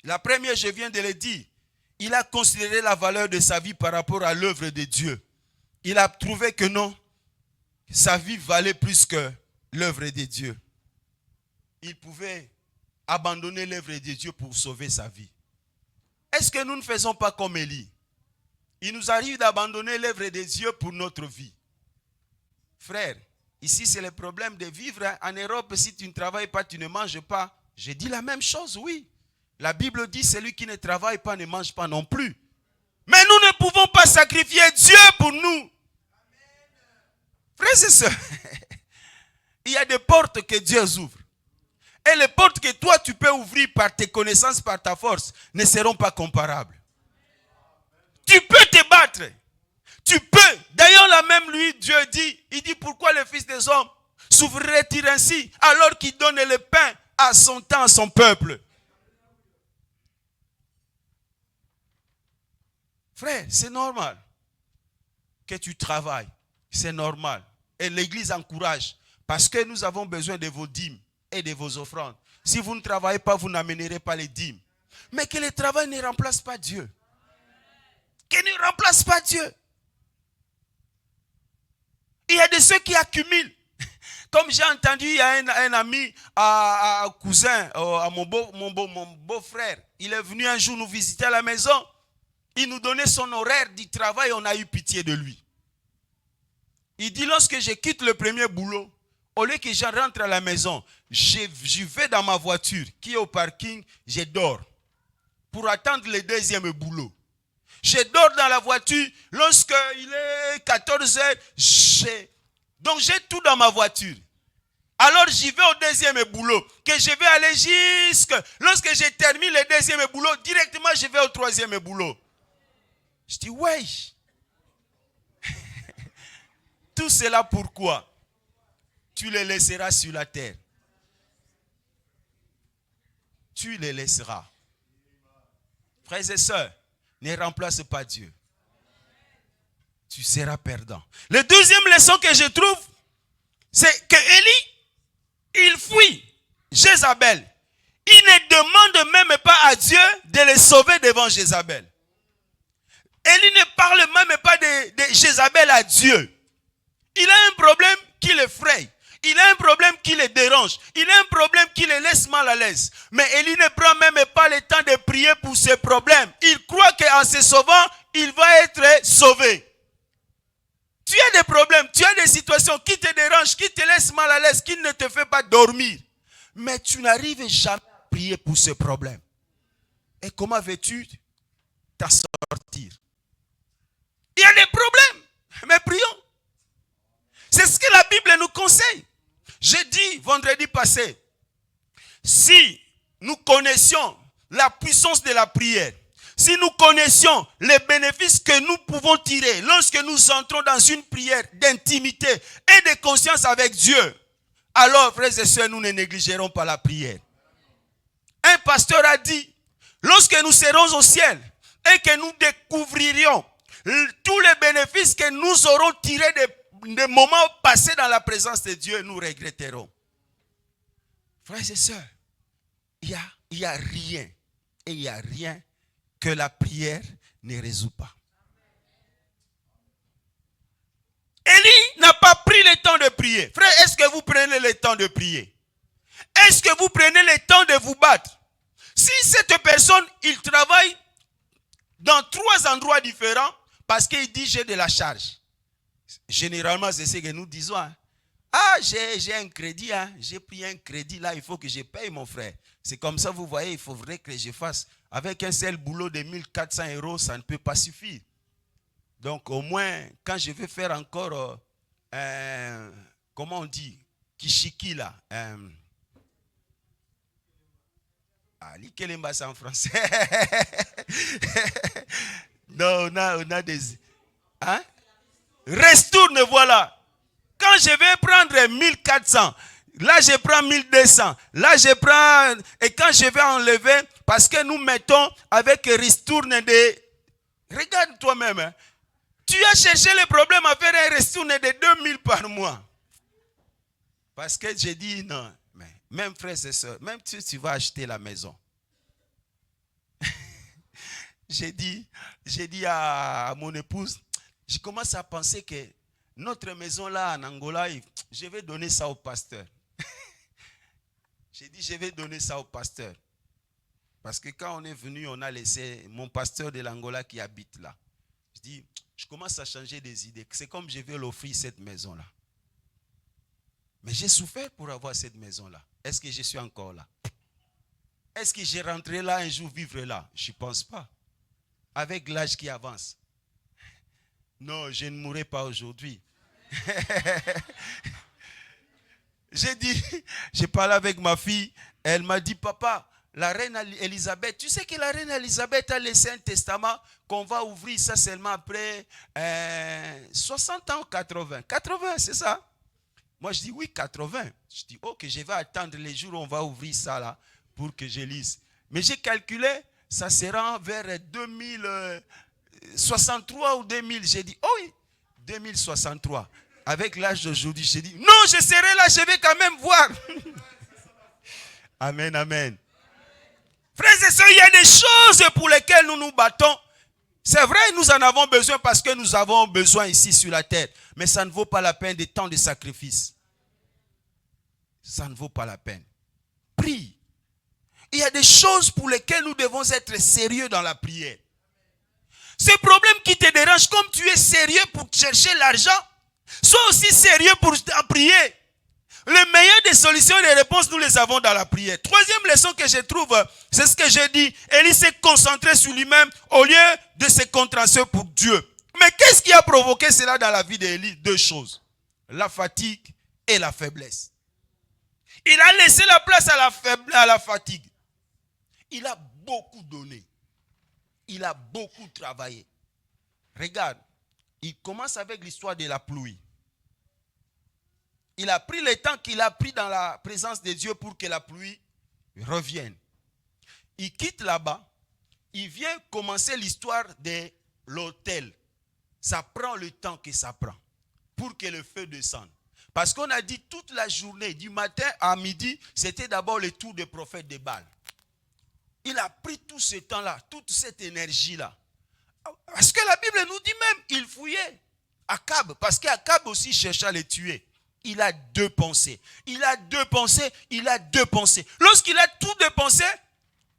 La première, je viens de le dire. Il a considéré la valeur de sa vie par rapport à l'œuvre de Dieu. Il a trouvé que non, sa vie valait plus que l'œuvre de Dieu. Il pouvait abandonner l'œuvre de Dieu pour sauver sa vie. Est-ce que nous ne faisons pas comme Élie? Il nous arrive d'abandonner l'œuvre de Dieu pour notre vie. Frère, ici c'est le problème de vivre. En Europe, si tu ne travailles pas, tu ne manges pas. Je dis la même chose, oui. La Bible dit, celui qui ne travaille pas ne mange pas non plus. Mais nous ne pouvons pas sacrifier Dieu pour nous. Frères et sœurs, il y a des portes que Dieu ouvre. Et les portes que toi tu peux ouvrir par tes connaissances, par ta force, ne seront pas comparables. Tu peux te battre. Tu peux. D'ailleurs, là même lui, Dieu dit, il dit, pourquoi le Fils des hommes s'ouvrirait-il ainsi alors qu'il donne le pain à son temps, à son peuple? Frère, c'est normal que tu travailles. C'est normal. Et l'Église encourage. Parce que nous avons besoin de vos dîmes et de vos offrandes. Si vous ne travaillez pas, vous n'amènerez pas les dîmes. Mais que le travail ne remplace pas Dieu. Qu'il ne remplace pas Dieu. Il y a de ceux qui accumulent. Comme j'ai entendu, il y a un ami, un cousin, à mon beau-frère. Il est venu un jour nous visiter à la maison. Il nous donnait son horaire du travail, on a eu pitié de lui. Il dit, lorsque je quitte le premier boulot, au lieu que je rentre à la maison, je vais dans ma voiture qui est au parking, je dors pour attendre le deuxième boulot. Je dors dans la voiture lorsqu'il est 14 h. Donc j'ai tout dans ma voiture. Alors j'y vais au deuxième boulot, que je vais aller jusque... Lorsque je termine le deuxième boulot, directement je vais au troisième boulot. Je dis, ouais. Tout cela pourquoi? Tu les laisseras sur la terre. Tu les laisseras. Frères et sœurs, ne remplace pas Dieu. Tu seras perdant. La deuxième leçon que je trouve, c'est que Élie, il fuit Jézabel. Il ne demande même pas à Dieu de le sauver devant Jézabel. Élie ne parle même pas de Jézabel à Dieu. Il a un problème qui l'effraie. Il a un problème qui le dérange. Il a un problème qui le laisse mal à l'aise. Mais Élie ne prend même pas le temps de prier pour ses problèmes. Il croit qu'en se sauvant, il va être sauvé. Tu as des problèmes, tu as des situations qui te dérangent, qui te laissent mal à l'aise, qui ne te fait pas dormir. Mais tu n'arrives jamais à prier pour ces problèmes. Et comment veux-tu t'en sortir. Il y a des problèmes, mais prions. C'est ce que la Bible nous conseille. J'ai dit vendredi passé, si nous connaissions la puissance de la prière, si nous connaissions les bénéfices que nous pouvons tirer lorsque nous entrons dans une prière d'intimité et de conscience avec Dieu, alors, frères et sœurs, nous ne négligerons pas la prière. Un pasteur a dit, lorsque nous serons au ciel et que nous découvririons tous les bénéfices que nous aurons tirés des moments passés dans la présence de Dieu, nous regretterons. Frères et sœurs, il y a rien, et il n'y a rien que la prière ne résout pas. Élie n'a pas pris le temps de prier. Frère, est-ce que vous prenez le temps de prier? Est-ce que vous prenez le temps de vous battre? Si cette personne, il travaille dans 3 endroits différents, parce qu'il dit j'ai de la charge. Généralement, c'est ce que nous disons. Hein. Ah, j'ai un crédit, hein. J'ai pris un crédit, là, il faut que je paye, mon frère. C'est comme ça, vous voyez, il faudrait que je fasse. Avec un seul boulot de 1400 €, ça ne peut pas suffire. Donc, au moins, quand je vais faire encore, comment on dit, Kishiki, là. Likelemba, c'est en français. Non, on a des... Hein? Restourne, voilà. Quand je vais prendre 1400, là je prends 1200, là je prends, et quand je vais enlever, parce que nous mettons avec ristourne de, regarde toi-même, hein. Tu as cherché le problème à faire un ristourne de 2000 par mois. Parce que j'ai dit non, mais même frères et sœurs, même si tu vas acheter la maison, j'ai dit à mon épouse, je commence à penser que notre maison là en Angola, je vais donner ça au pasteur. J'ai dit, je vais donner ça au pasteur. Parce que quand on est venu, on a laissé mon pasteur de l'Angola qui habite là. Je dis, je commence à changer des idées. C'est comme je vais l'offrir cette maison-là. Mais j'ai souffert pour avoir cette maison-là. Est-ce que je suis encore là? Est-ce que je rentrerai là un jour vivre là? Je ne pense pas. Avec l'âge qui avance. Non, je ne mourrai pas aujourd'hui. J'ai parlé avec ma fille, elle m'a dit, papa, la reine Elisabeth, tu sais que la reine Elisabeth a laissé un testament qu'on va ouvrir ça seulement après 60 ans ou 80. 80, c'est ça? Moi, je dis oui, 80. Je dis, ok, je vais attendre les jours où on va ouvrir ça là pour que je lise. Mais j'ai calculé, ça sera vers 2063 ou 2000. J'ai dit, oh oui, 2063. Avec l'âge d'aujourd'hui, j'ai dit, non, je serai là, je vais quand même voir. Amen, amen. Frères et sœurs, il y a des choses pour lesquelles nous nous battons. C'est vrai, nous en avons besoin parce que nous avons besoin ici sur la terre. Mais ça ne vaut pas la peine de tant de sacrifices. Ça ne vaut pas la peine. Prie. Il y a des choses pour lesquelles nous devons être sérieux dans la prière. Ce problème qui te dérange, comme tu es sérieux pour chercher l'argent, sois aussi sérieux pour prier. Le meilleur des solutions et des réponses, nous les avons dans la prière. Troisième leçon que je trouve, c'est ce que j'ai dit. Élie s'est concentré sur lui-même au lieu de se concentrer pour Dieu. Mais qu'est-ce qui a provoqué cela dans la vie d'Élie? 2 choses. La fatigue et la faiblesse. Il a laissé la place à la fatigue. Il a beaucoup donné. Il a beaucoup travaillé. Regarde, il commence avec l'histoire de la pluie. Il a pris le temps qu'il a pris dans la présence de Dieu pour que la pluie revienne. Il quitte là-bas. Il vient commencer l'histoire de l'autel. Ça prend le temps que ça prend pour que le feu descende. Parce qu'on a dit toute la journée, du matin à midi, c'était d'abord le tour des prophètes de Baal. Il a pris tout ce temps-là, toute cette énergie-là. Parce que la Bible nous dit même, il fouillait Akab, parce qu'Akab aussi cherchait à les tuer. Il a 2 pensées. Il a 2 pensées, il a 2 pensées. Lorsqu'il a tout dépensé,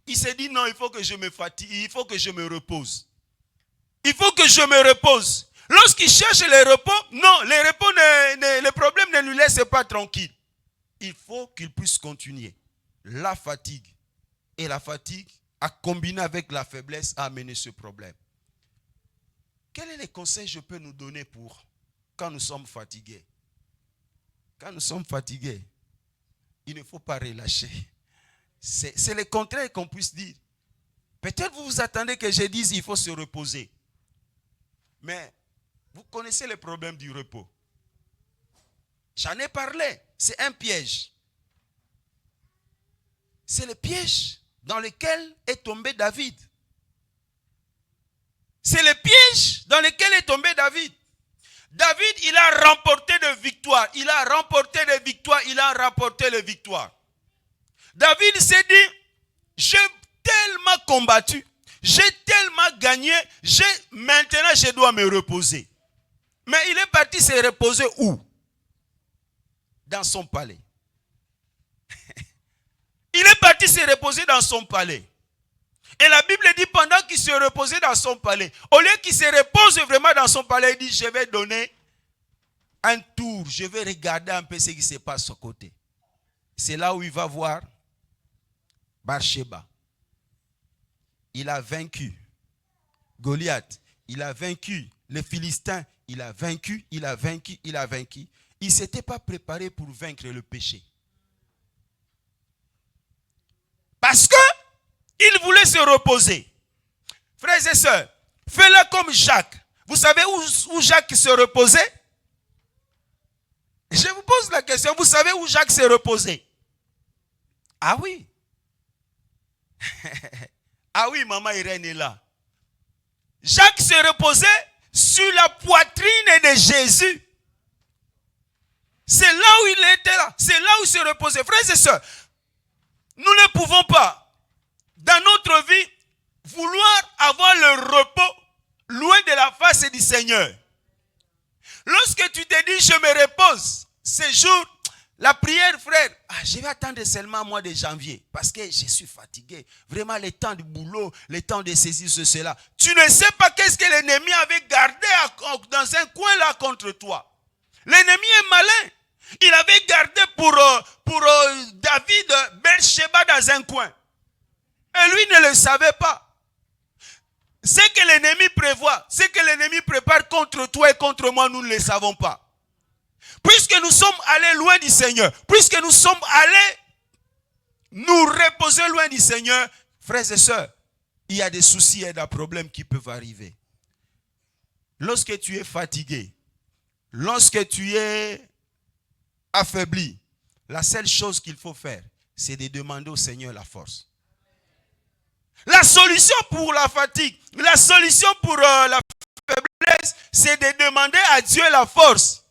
il s'est dit non, il faut que je me fatigue, il faut que je me repose. Il faut que je me repose. Lorsqu'il cherche le repos, non, le problème ne lui laisse pas tranquille. Il faut qu'il puisse continuer. La fatigue. Et la fatigue a combiné avec la faiblesse à amener ce problème. Quel est le conseil que je peux nous donner pour quand nous sommes fatigués? Quand nous sommes fatigués, il ne faut pas relâcher. C'est le contraire qu'on puisse dire. Peut-être vous vous attendez que je dise il faut se reposer. Mais vous connaissez le problème du repos. J'en ai parlé. C'est un piège. C'est le piège dans lequel est tombé David. C'est le piège dans lequel est tombé David. David, il a remporté des victoires. Il a remporté des victoires. Il a remporté les victoires. David s'est dit, j'ai tellement combattu. J'ai tellement gagné. Maintenant, je dois me reposer. Mais il est parti se reposer où? Dans son palais. Il est parti se reposer dans son palais. Et la Bible dit pendant qu'il se reposait dans son palais, au lieu qu'il se repose vraiment dans son palais, il dit je vais donner un tour, je vais regarder un peu ce qui se passe à côté. C'est là où il va voir Bathsheba. Il a vaincu Goliath, il a vaincu les Philistins, il a vaincu. Il ne s'était pas préparé pour vaincre le péché. Parce que il voulait se reposer. Frères et sœurs, fais-le comme Jacques. Vous savez où Jacques se reposait? Je vous pose la question, vous savez où Jacques s'est reposé? Ah oui. Ah oui, maman Irène est là. Jacques se reposait sur la poitrine de Jésus. C'est là où il était là. C'est là où il se reposait. Frères et sœurs, nous ne pouvons pas, dans notre vie, vouloir avoir le repos loin de la face du Seigneur. Lorsque tu te dis, je me repose, ce jour, la prière, frère, je vais attendre seulement mois de janvier, parce que je suis fatigué. Vraiment, le temps du boulot, le temps de saisir cela. Tu ne sais pas qu'est-ce que l'ennemi avait gardé dans un coin là contre toi. L'ennemi est malin. Il avait gardé pour David Bathsheba dans un coin. Et lui ne le savait pas. Ce que l'ennemi prévoit, ce que l'ennemi prépare contre toi et contre moi, nous ne le savons pas. Puisque nous sommes allés loin du Seigneur, puisque nous sommes allés nous reposer loin du Seigneur, frères et sœurs, il y a des soucis et des problèmes qui peuvent arriver. Lorsque tu es fatigué, lorsque tu es affaibli, la seule chose qu'il faut faire, c'est de demander au Seigneur la force. La solution pour la fatigue, la solution pour la faiblesse, c'est de demander à Dieu la force.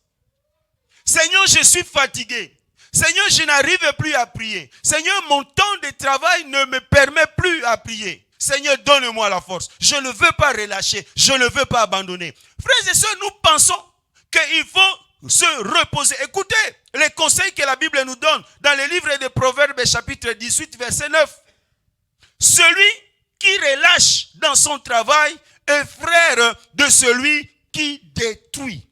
Seigneur, je suis fatigué. Seigneur, je n'arrive plus à prier. Seigneur, mon temps de travail ne me permet plus à prier. Seigneur, donne-moi la force. Je ne veux pas relâcher. Je ne veux pas abandonner. Frères et sœurs, nous pensons qu'il faut se reposer. Écoutez les conseils que la Bible nous donne dans le livre des Proverbes, chapitre 18, verset 9. Celui qui relâche dans son travail est frère de celui qui détruit.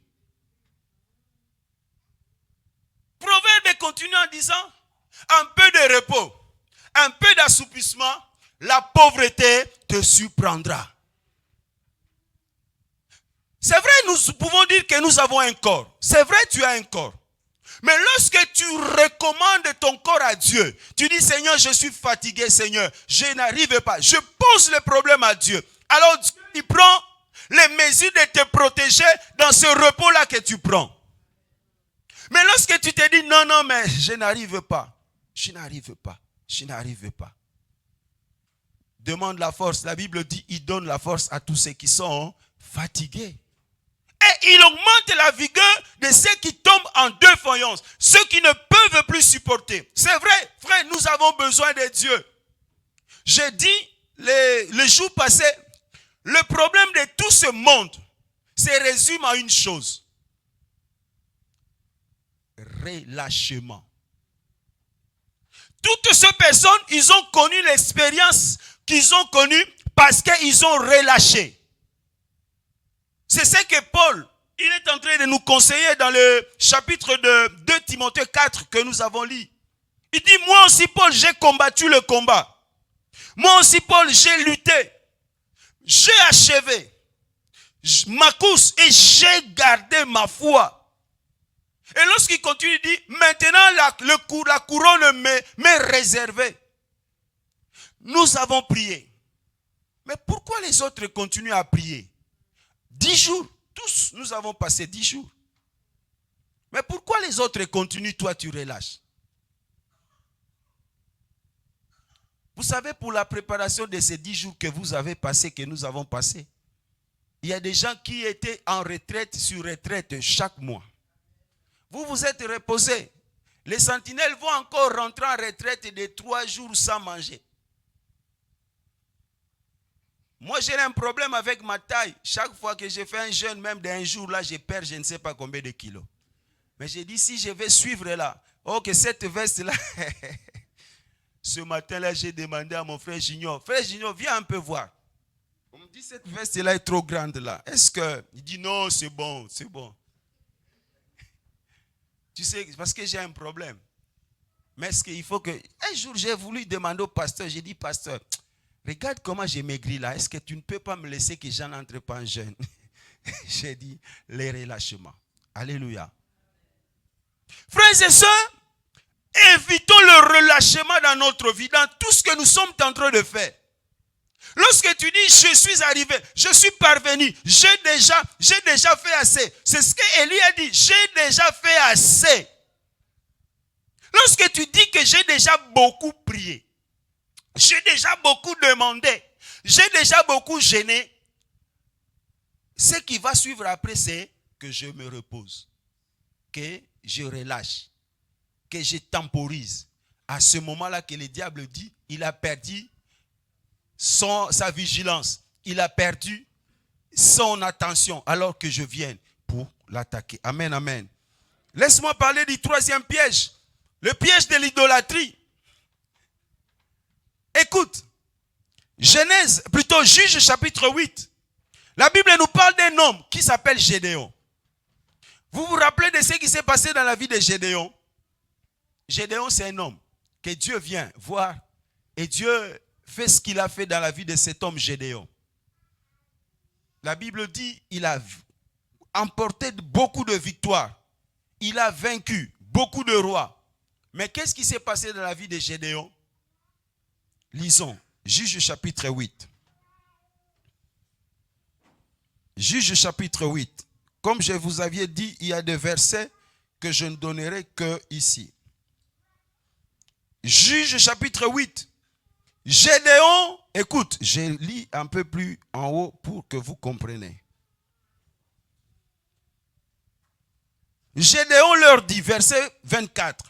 Proverbe continue en disant, un peu de repos, un peu d'assoupissement, la pauvreté te surprendra. C'est vrai, nous pouvons dire que nous avons un corps. C'est vrai, tu as un corps. Mais lorsque tu recommandes ton corps à Dieu, tu dis, Seigneur, je suis fatigué, Seigneur, je n'arrive pas. Je pose le problème à Dieu. Alors Dieu, il prend les mesures de te protéger dans ce repos-là que tu prends. Mais lorsque tu te dis, non, mais je n'arrive pas. Je n'arrive pas. Demande la force. La Bible dit, il donne la force à tous ceux qui sont fatigués. Et il augmente la vigueur de ceux qui tombent en défaillance. Ceux qui ne peuvent plus supporter. C'est vrai, frère, nous avons besoin de Dieu. J'ai dit, le jour passé, le problème de tout ce monde se résume à une chose. Relâchement. Toutes ces personnes, ils ont connu l'expérience qu'ils ont connue parce qu'ils ont relâché. C'est ce que Paul, il est en train de nous conseiller dans le chapitre de 2 Timothée 4 que nous avons lu. Il dit, moi aussi Paul, j'ai combattu le combat. Moi aussi, Paul, j'ai lutté. J'ai achevé ma course et j'ai gardé ma foi. Et lorsqu'il continue, il dit, maintenant la couronne m'est réservée. Nous avons prié. Mais pourquoi les autres continuent à prier? 10 jours. Tous, nous avons passé 10 jours. Mais pourquoi les autres continuent, toi tu relâches? Vous savez, pour la préparation de ces 10 jours que vous avez passés, que nous avons passés, il y a des gens qui étaient en retraite sur retraite chaque mois. Vous vous êtes reposés. Les sentinelles vont encore rentrer en retraite de 3 jours sans manger. Moi, j'ai un problème avec ma taille. Chaque fois que je fais un jeûne, même d'un jour, là, je perds je ne sais pas combien de kilos. Mais j'ai dit, si je vais suivre là, ok, cette veste-là, ce matin-là, j'ai demandé à mon frère Junior, viens un peu voir. On me dit, cette veste-là est trop grande là. Est-ce que... Il dit, non, c'est bon, c'est bon. Tu sais, parce que j'ai un problème. Mais est-ce qu'il faut que... Un jour, j'ai voulu demander au pasteur, j'ai dit, pasteur, regarde comment j'ai maigri là. Est-ce que tu ne peux pas me laisser que j'en entre pas en jeûne? J'ai dit, les relâchements. Alléluia. Frères et sœurs, évitons le relâchement dans notre vie, dans tout ce que nous sommes en train de faire. Lorsque tu dis, je suis arrivé, je suis parvenu, j'ai déjà fait assez. C'est ce qu'Élie a dit, j'ai déjà fait assez. Lorsque tu dis que j'ai déjà beaucoup prié, j'ai déjà beaucoup demandé, j'ai déjà beaucoup gêné, ce qui va suivre après, c'est que je me repose, que je relâche, que je temporise. À ce moment-là que le diable dit, il a perdu sa vigilance, il a perdu son attention, alors que je viens pour l'attaquer. Amen, amen. Laisse-moi parler du troisième piège, le piège de l'idolâtrie. Écoute, Juge chapitre 8. La Bible nous parle d'un homme qui s'appelle Gédéon. Vous vous rappelez de ce qui s'est passé dans la vie de Gédéon? Gédéon, c'est un homme que Dieu vient voir et Dieu fait ce qu'il a fait dans la vie de cet homme Gédéon. La Bible dit il a emporté beaucoup de victoires. Il a vaincu beaucoup de rois. Mais qu'est-ce qui s'est passé dans la vie de Gédéon? Lisons, Juge chapitre 8. Juge chapitre 8. Comme je vous avais dit, il y a des versets que je ne donnerai que ici. Juge chapitre 8. Gédéon, écoute, je lis un peu plus en haut pour que vous compreniez. Gédéon leur dit, verset 24.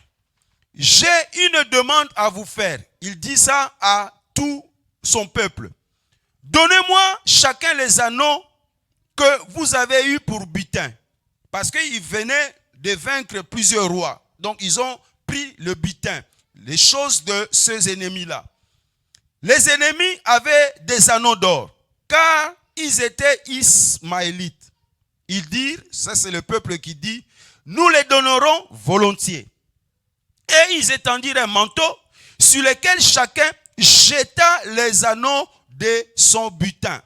J'ai une demande à vous faire. Il dit ça à tout son peuple. Donnez-moi chacun les anneaux que vous avez eus pour butin. Parce qu'ils venaient de vaincre plusieurs rois. Donc ils ont pris le butin, les choses de ces ennemis-là. Les ennemis avaient des anneaux d'or, car ils étaient ismaélites. Ils dirent, ça c'est le peuple qui dit, nous les donnerons volontiers. Et ils étendirent un manteau sur lequel chacun jeta les anneaux de son butin.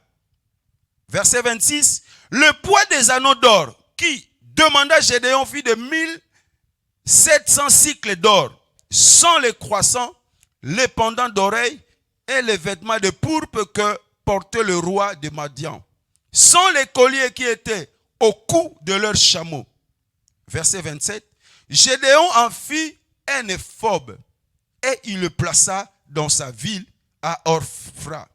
Verset 26. Le poids des anneaux d'or qui demanda Gédéon fut de 1700 cycles d'or, sans les croissants, les pendants d'oreilles et les vêtements de pourpre que portait le roi de Madian, sans les colliers qui étaient au cou de leurs chameaux. Verset 27. Gédéon en fit un éphod et il le plaça dans sa ville à Orphra,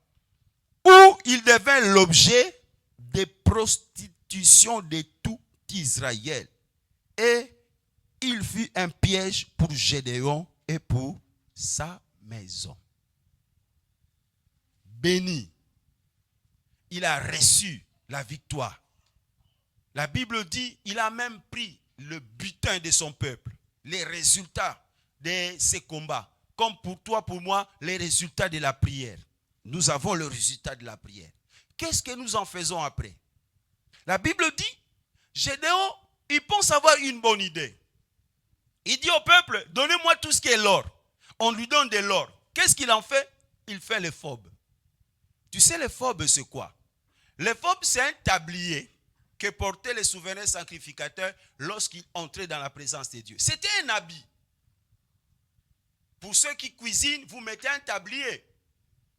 où il devint l'objet de prostitution de tout Israël. Et il fut un piège pour Gédéon et pour sa maison. Béni. Il a reçu la victoire. La Bible dit, il a même pris le butin de son peuple, les résultats de ces combats. Comme pour toi, pour moi, les résultats de la prière. Nous avons le résultat de la prière. Qu'est-ce que nous en faisons après? La Bible dit, Gédéon, il pense avoir une bonne idée. Il dit au peuple, donnez-moi tout ce qui est l'or. On lui donne de l'or. Qu'est-ce qu'il en fait? il fait les phobes. Tu sais, les phobes, c'est quoi? Les phobes, c'est un tablier que portaient les souverains sacrificateurs lorsqu'ils entraient dans la présence de Dieu. C'était un habit. Pour ceux qui cuisinent, vous mettez un tablier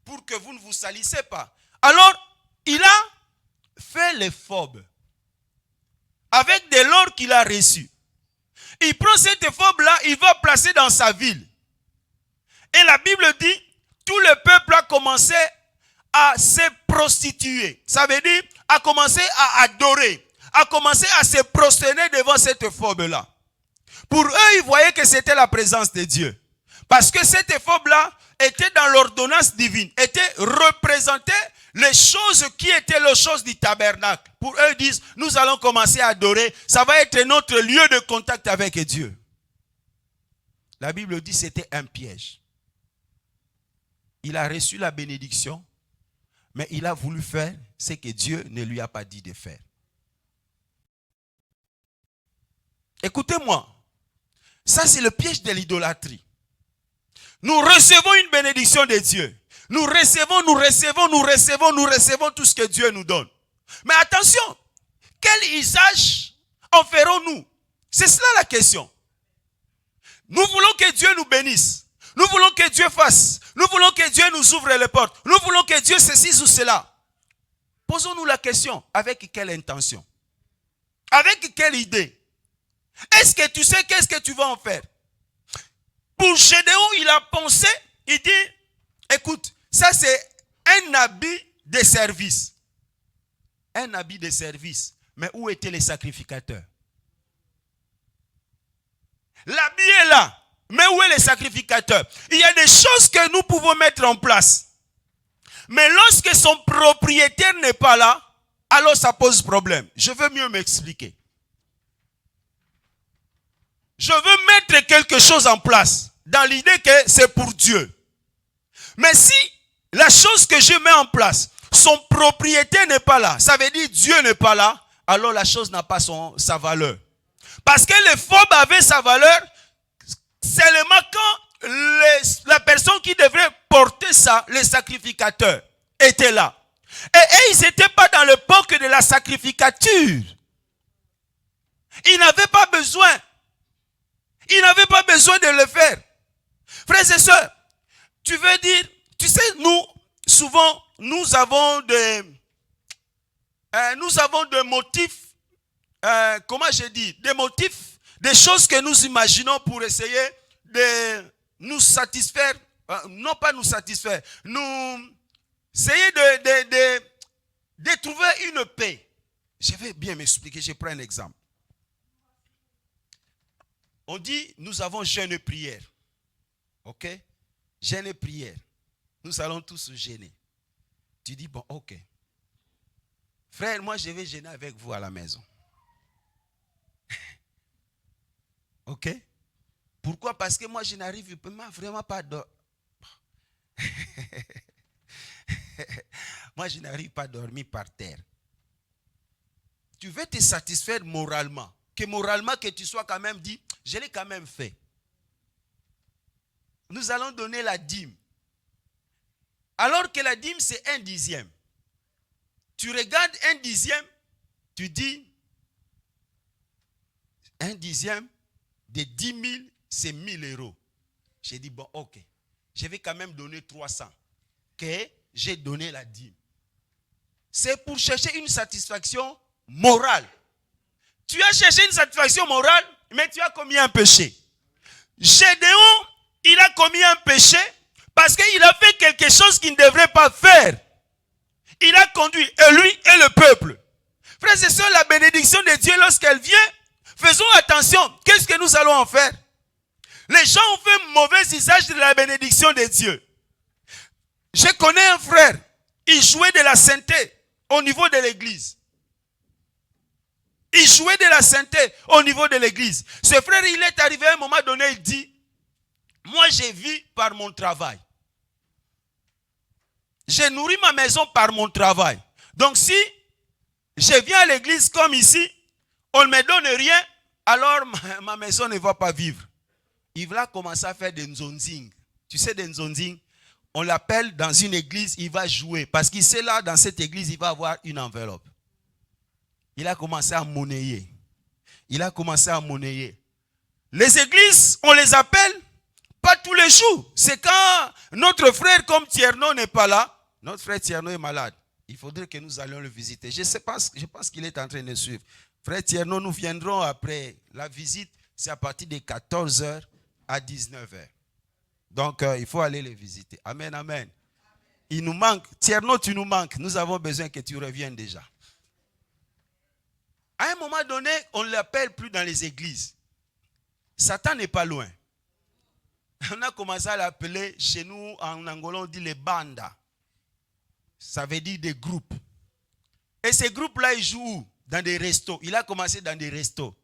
pour que vous ne vous salissez pas. Alors, il a fait les phobes avec de l'or qu'il a reçu. Il prend cette phobe-là, il va placer dans sa ville. Et la Bible dit, tout le peuple a commencé à se prostituer. Ça veut dire, à commencer à adorer, à commencer à se prosterner devant cette phobe-là. Pour eux, ils voyaient que c'était la présence de Dieu. Parce que cette phobe-là était dans l'ordonnance divine, était représentée les choses qui étaient les choses du tabernacle. Pour eux, ils disent, nous allons commencer à adorer. Ça va être notre lieu de contact avec Dieu. La Bible dit que c'était un piège. Il a reçu la bénédiction, mais il a voulu faire ce que Dieu ne lui a pas dit de faire. Écoutez-moi, ça c'est le piège de l'idolâtrie. Nous recevons une bénédiction de Dieu. Nous recevons tout ce que Dieu nous donne. Mais attention, quel usage en ferons-nous? C'est cela la question. Nous voulons que Dieu nous bénisse. Nous voulons que Dieu fasse. Nous voulons que Dieu nous ouvre les portes. Nous voulons que Dieu ceci ou cela. Posons-nous la question, avec quelle intention? Avec quelle idée? Est-ce que tu sais qu'est-ce que tu vas en faire? Pour Gédéon, il a pensé, il dit, écoute, ça c'est un habit de service. Un habit de service. Mais où étaient les sacrificateurs? L'habit est là. Mais où est les sacrificateurs? Il y a des choses que nous pouvons mettre en place. Mais lorsque son propriétaire n'est pas là, alors ça pose problème. Je veux mieux m'expliquer. Je veux mettre quelque chose en place dans l'idée que c'est pour Dieu. Mais si la chose que je mets en place, son propriétaire n'est pas là, ça veut dire Dieu n'est pas là, alors la chose n'a pas sa valeur. Parce que le phobe avait sa valeur seulement quand la personne qui devrait porter ça, les sacrificateurs, était là. Et ils n'étaient pas dans l'époque de la sacrificature. Ils n'avaient pas besoin. Ils n'avaient pas besoin de le faire. Frères et sœurs, tu veux dire, tu sais, nous, souvent, nous avons des motifs, comment je dis, des motifs, des choses que nous imaginons pour essayer de nous satisfaire, non pas nous satisfaire, nous essayer de trouver une paix. Je vais bien m'expliquer, je prends un exemple. On dit, nous avons jeûne et prière. Ok? Jeûne et prière. Nous allons tous jeûner. Tu dis, bon, ok. Frère, moi je vais jeûner avec vous à la maison. Ok? Pourquoi? Parce que moi je n'arrive vraiment pas à dormir. Moi je n'arrive pas à dormir par terre. Tu veux te satisfaire moralement. Que moralement que tu sois quand même dit, je l'ai quand même fait. Nous allons donner la dîme. Alors que la dîme c'est 1/10. Tu regardes 1/10, tu dis 1/10 de 10 000, c'est 1 000 euros. J'ai dit, bon, ok, je vais quand même donner 300. Que j'ai donné la dîme. C'est pour chercher une satisfaction morale. Tu as cherché une satisfaction morale, mais tu as commis un péché. Gédéon, il a commis un péché parce qu'il a fait quelque chose qu'il ne devrait pas faire. Il a conduit, et lui et le peuple. Frères et sœurs, la bénédiction de Dieu, lorsqu'elle vient, faisons attention. Qu'est-ce que nous allons en faire? Les gens ont fait mauvais usage de la bénédiction de Dieu. Je connais un frère, il jouait de la sainteté au niveau de l'église. Il jouait de la sainteté au niveau de l'église. Ce frère, il est arrivé à un moment donné, il dit, moi je vis par mon travail. J'ai nourri ma maison par mon travail. Donc si je viens à l'église comme ici, on ne me donne rien, alors ma maison ne va pas vivre. Il va commencer à faire des nzonzing. Tu sais des nzonzing? on l'appelle dans une église, il va jouer. Parce qu'il sait là, dans cette église, il va avoir une enveloppe. Il a commencé à monnayer. Il a commencé à monnayer. Les églises, on les appelle pas tous les jours. C'est quand notre frère comme Tierno n'est pas là. Notre frère Tierno est malade. Il faudrait que nous allions le visiter. Je pense qu'il est en train de suivre. Frère Tierno, nous viendrons après. La visite, c'est à partir de 14h à 19h. Donc, il faut aller les visiter. Amen, amen. Il nous manque. Tierno, tu nous manques. Nous avons besoin que tu reviennes déjà. À un moment donné, on ne l'appelle plus dans les églises. Satan n'est pas loin. On a commencé à l'appeler, chez nous, en Angola, on dit les bandas. Ça veut dire des groupes. Et ces groupes-là, ils jouent où? Dans des restos. Il a commencé dans des restos.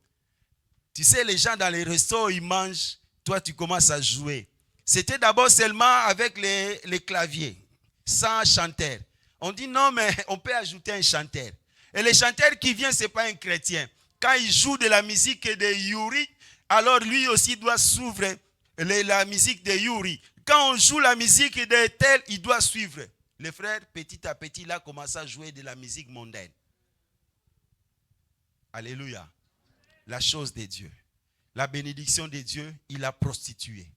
Tu sais, les gens dans les restos, ils mangent. Toi, tu commences à jouer. C'était d'abord seulement avec les claviers, sans chanteur. On dit non, mais on peut ajouter un chanteur. Et le chanteur qui vient, ce n'est pas un chrétien. Quand il joue de la musique de Yuri, alors lui aussi doit suivre la musique de Yuri. Quand on joue la musique de tel, il doit suivre. Le frère, petit à petit, il a commencé à jouer de la musique mondaine. Alléluia. La chose de Dieu. La bénédiction de Dieu, il a prostitué.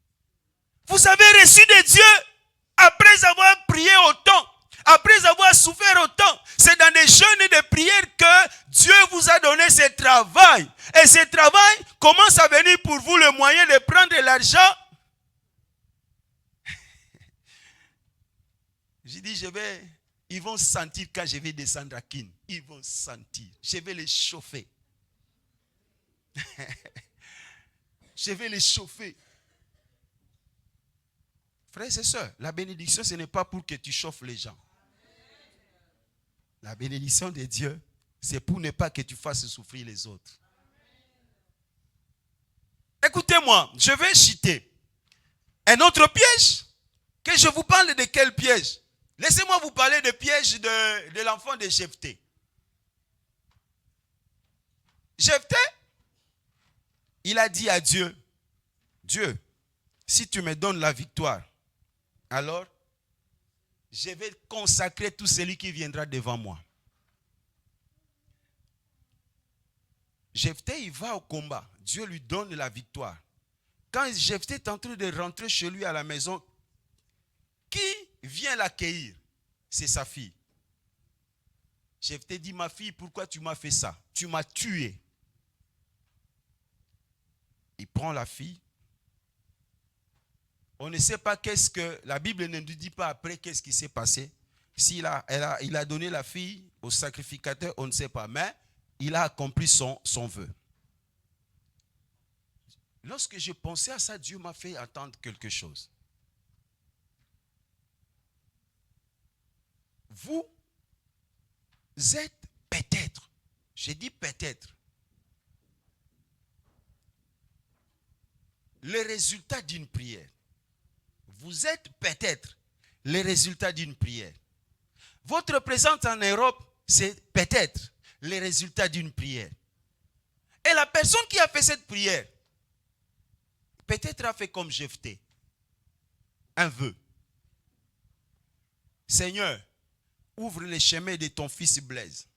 Vous avez reçu de Dieu après avoir prié autant, après avoir souffert autant. C'est dans des jeûnes et des prières que Dieu vous a donné ce travail. Et ce travail commence à venir pour vous le moyen de prendre l'argent. J'ai dit, ils vont sentir quand je vais descendre à Kin. Ils vont sentir. Je vais les chauffer. Je vais les chauffer. Frères et sœurs, la bénédiction, ce n'est pas pour que tu chauffes les gens. La bénédiction de Dieu, c'est pour ne pas que tu fasses souffrir les autres. Écoutez-moi, je vais citer un autre piège. Que je vous parle de quel piège? Laissez-moi vous parler du piège de l'enfant de Jephthé. Jephthé, il a dit à Dieu, Dieu, si tu me donnes la victoire, alors je vais consacrer tout celui qui viendra devant moi. Jephthé, il va au combat. Dieu lui donne la victoire. Quand Jephthé est en train de rentrer chez lui à la maison, qui vient l'accueillir? C'est sa fille. Jephthé dit, ma fille, pourquoi tu m'as fait ça? Tu m'as tué. Il prend la fille. On ne sait pas qu'est-ce que... La Bible ne nous dit pas après qu'est-ce qui s'est passé. Il a donné la fille au sacrificateur, on ne sait pas. Mais il a accompli son vœu. Lorsque je pensais à ça, Dieu m'a fait entendre quelque chose. Vous êtes peut-être, j'ai dit peut-être, le résultat d'une prière. Vous êtes peut-être le résultat d'une prière. Votre présence en Europe, c'est peut-être le résultat d'une prière. Et la personne qui a fait cette prière, peut-être a fait comme Jephthé, un vœu. Seigneur, ouvre les chemins de ton fils Blaise.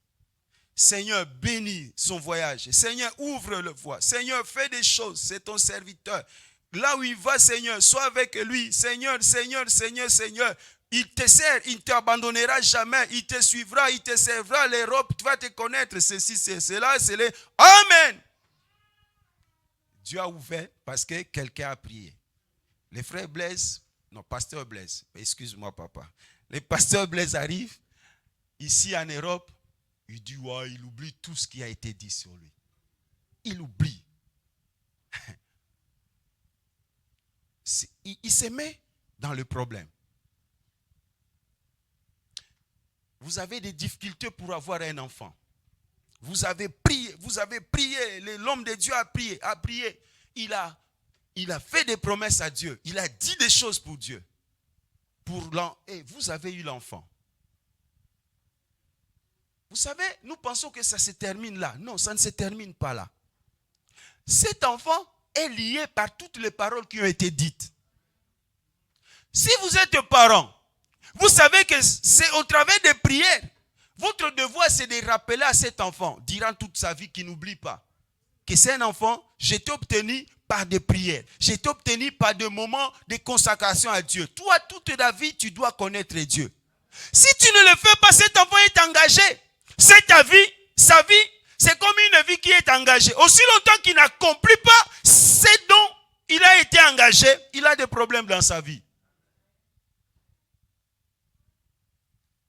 Seigneur, bénis son voyage. Seigneur, ouvre le voie. Seigneur, fais des choses. C'est ton serviteur. Là où il va, Seigneur, sois avec lui. Seigneur, Seigneur, Seigneur, Seigneur. Il te sert, il ne t'abandonnera jamais. Il te suivra, il te servira. L'Europe, tu vas te connaître. Ceci, c'est cela, c'est les... Amen. Dieu a ouvert parce que quelqu'un a prié. Les frères Blaise, non, pasteur Blaise, excuse-moi papa. Les pasteurs Blaise arrivent ici en Europe. Il dit, ouais, il oublie tout ce qui a été dit sur lui. Il oublie. Il se met dans le problème. Vous avez des difficultés pour avoir un enfant. Vous avez prié, l'homme de Dieu a prié. Il a fait des promesses à Dieu. Il a dit des choses pour Dieu. Et vous avez eu l'enfant. Vous savez, nous pensons que ça se termine là. Non, ça ne se termine pas là. Cet enfant est lié par toutes les paroles qui ont été dites. Si vous êtes parent, vous savez que c'est au travers des prières. Votre devoir, c'est de rappeler à cet enfant, durant toute sa vie, qu'il n'oublie pas que c'est un enfant, j'ai été obtenu par des prières. J'ai été obtenu par des moments de consacration à Dieu. Toi, toute ta vie, tu dois connaître Dieu. Si tu ne le fais pas, cet enfant est engagé. C'est ta vie, sa vie, c'est comme une vie qui est engagée. Aussi longtemps qu'il n'accomplit pas ce dont il a été engagé, il a des problèmes dans sa vie.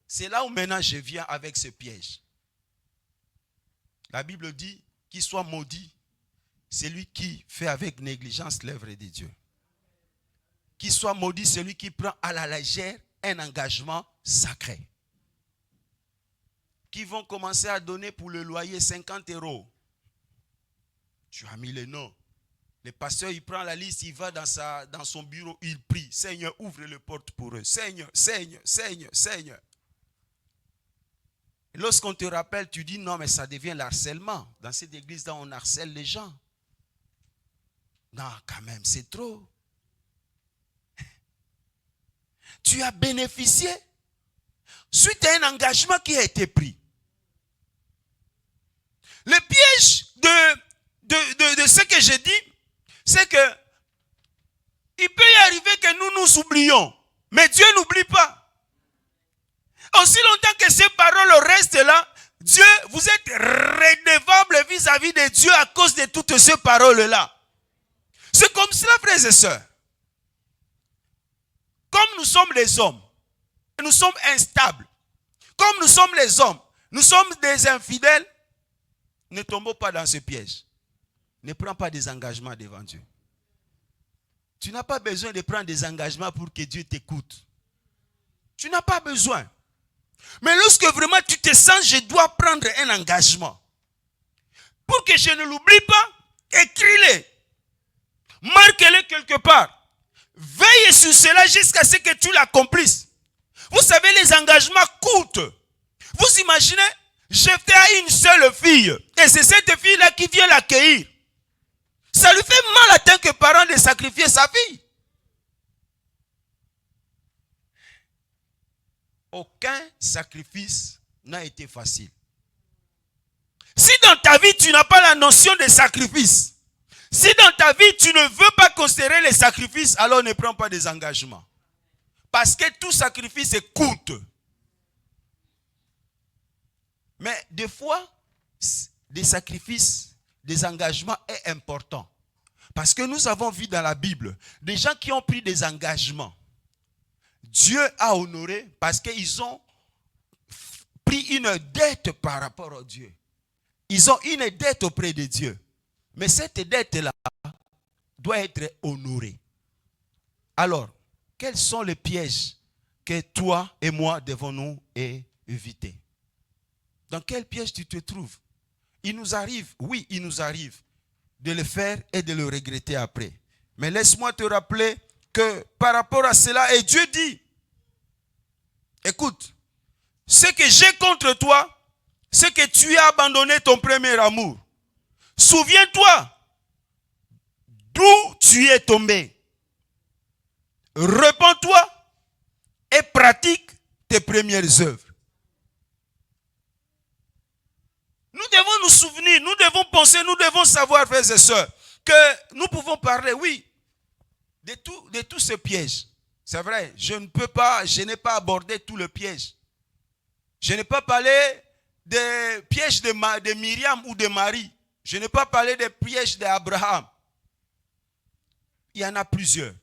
C'est là où maintenant je viens avec ce piège. La Bible dit qu'il soit maudit, celui qui fait avec négligence l'œuvre de Dieu. Qu'il soit maudit celui qui prend à la légère un engagement sacré. Qui vont commencer à donner pour le loyer 50 €. Tu as mis le nom. Le pasteur, il prend la liste, il va dans son bureau, il prie. Seigneur, ouvre les portes pour eux. Seigneur, Seigneur, Seigneur, Seigneur. Lorsqu'on te rappelle, tu dis non, mais ça devient l'harcèlement. Dans cette église-là, on harcèle les gens. Non, quand même, c'est trop. Tu as bénéficié suite à un engagement qui a été pris. Le piège de ce que j'ai dit, c'est que il peut y arriver que nous nous oublions. Mais Dieu n'oublie pas. Aussi longtemps que ces paroles restent là, Dieu, vous êtes redevable vis-à-vis de Dieu à cause de toutes ces paroles-là. C'est comme cela, frères et sœurs. Comme nous sommes les hommes, nous sommes instables. Comme nous sommes les hommes, nous sommes des infidèles. Ne tombons pas dans ce piège. Ne prends pas des engagements devant Dieu. Tu n'as pas besoin de prendre des engagements pour que Dieu t'écoute. Tu n'as pas besoin. Mais lorsque vraiment tu te sens, je dois prendre un engagement. Pour que je ne l'oublie pas, écris-le. Marque-le quelque part. Veille sur cela jusqu'à ce que tu l'accomplisses. Vous savez, les engagements coûtent. Vous imaginez, Jephthé a une seule fille. Et c'est cette fille-là qui vient l'accueillir. Ça lui fait mal en tant que parent de sacrifier sa fille. Aucun sacrifice n'a été facile. Si dans ta vie, tu n'as pas la notion de sacrifice, si dans ta vie, tu ne veux pas considérer les sacrifices, alors ne prends pas des engagements. Parce que tout sacrifice coûte. Mais des fois, des sacrifices, des engagements est important. Parce que nous avons vu dans la Bible des gens qui ont pris des engagements. Dieu a honoré parce qu'ils ont pris une dette par rapport à Dieu. Ils ont une dette auprès de Dieu. Mais cette dette-là doit être honorée. Alors, quels sont les pièges que toi et moi devons nous éviter? Dans quel piège tu te trouves? Il nous arrive, oui, il nous arrive de le faire et de le regretter après. Mais laisse-moi te rappeler que par rapport à cela, et Dieu dit, écoute, ce que j'ai contre toi, c'est que tu as abandonné ton premier amour. Souviens-toi d'où tu es tombé. Repens-toi et pratique tes premières œuvres. Nous devons nous souvenir, nous devons penser, nous devons savoir, frères et sœurs, que nous pouvons parler, oui, de tous ces pièges. C'est vrai, je n'ai pas abordé tout le piège. Je n'ai pas parlé des pièges de Myriam ou de Marie. Je n'ai pas parlé des pièges d'Abraham. Il y en a plusieurs.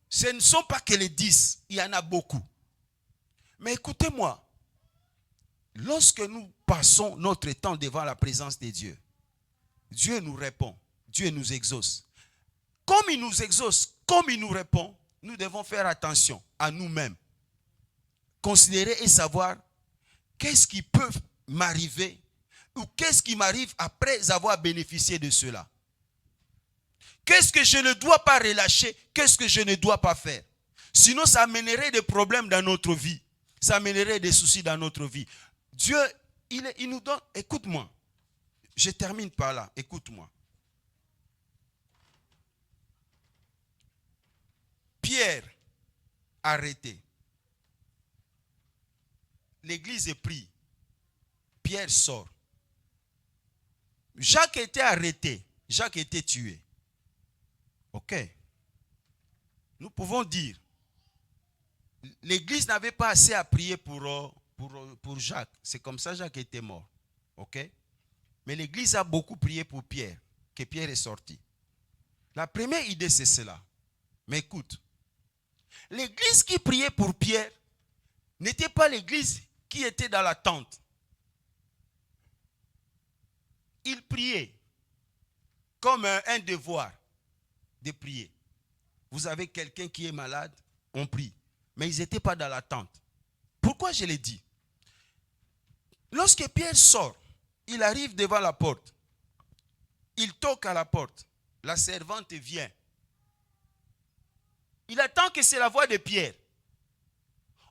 Ce ne sont pas que les 10, il y en a beaucoup. Mais écoutez-moi, lorsque nous passons notre temps devant la présence de Dieu, Dieu nous répond, Dieu nous exauce. Comme il nous exauce, comme il nous répond, nous devons faire attention à nous-mêmes. Considérer et savoir qu'est-ce qui peut m'arriver ou qu'est-ce qui m'arrive après avoir bénéficié de cela. Qu'est-ce que je ne dois pas relâcher, qu'est-ce que je ne dois pas faire. Sinon, ça amènerait des problèmes dans notre vie. Ça amènerait des soucis dans notre vie. Dieu, il nous donne, écoute-moi. Je termine par là, écoute-moi. arrêté. L'église est prise. Pierre sort. Jacques était arrêté. Jacques était tué. Ok. Nous pouvons dire, l'église n'avait pas assez à prier pour Jacques. C'est comme ça que Jacques était mort. Ok. Mais l'église a beaucoup prié pour Pierre, que Pierre est sorti. La première idée, c'est cela. Mais écoute, l'église qui priait pour Pierre n'était pas l'église qui était dans la tente. Il priait comme un devoir de prier. Vous avez quelqu'un qui est malade, on prie. Mais ils n'étaient pas dans la tente. Pourquoi je l'ai dit? Lorsque Pierre sort, il arrive devant la porte. Il toque à la porte. La servante vient. Il attend que c'est la voix de Pierre.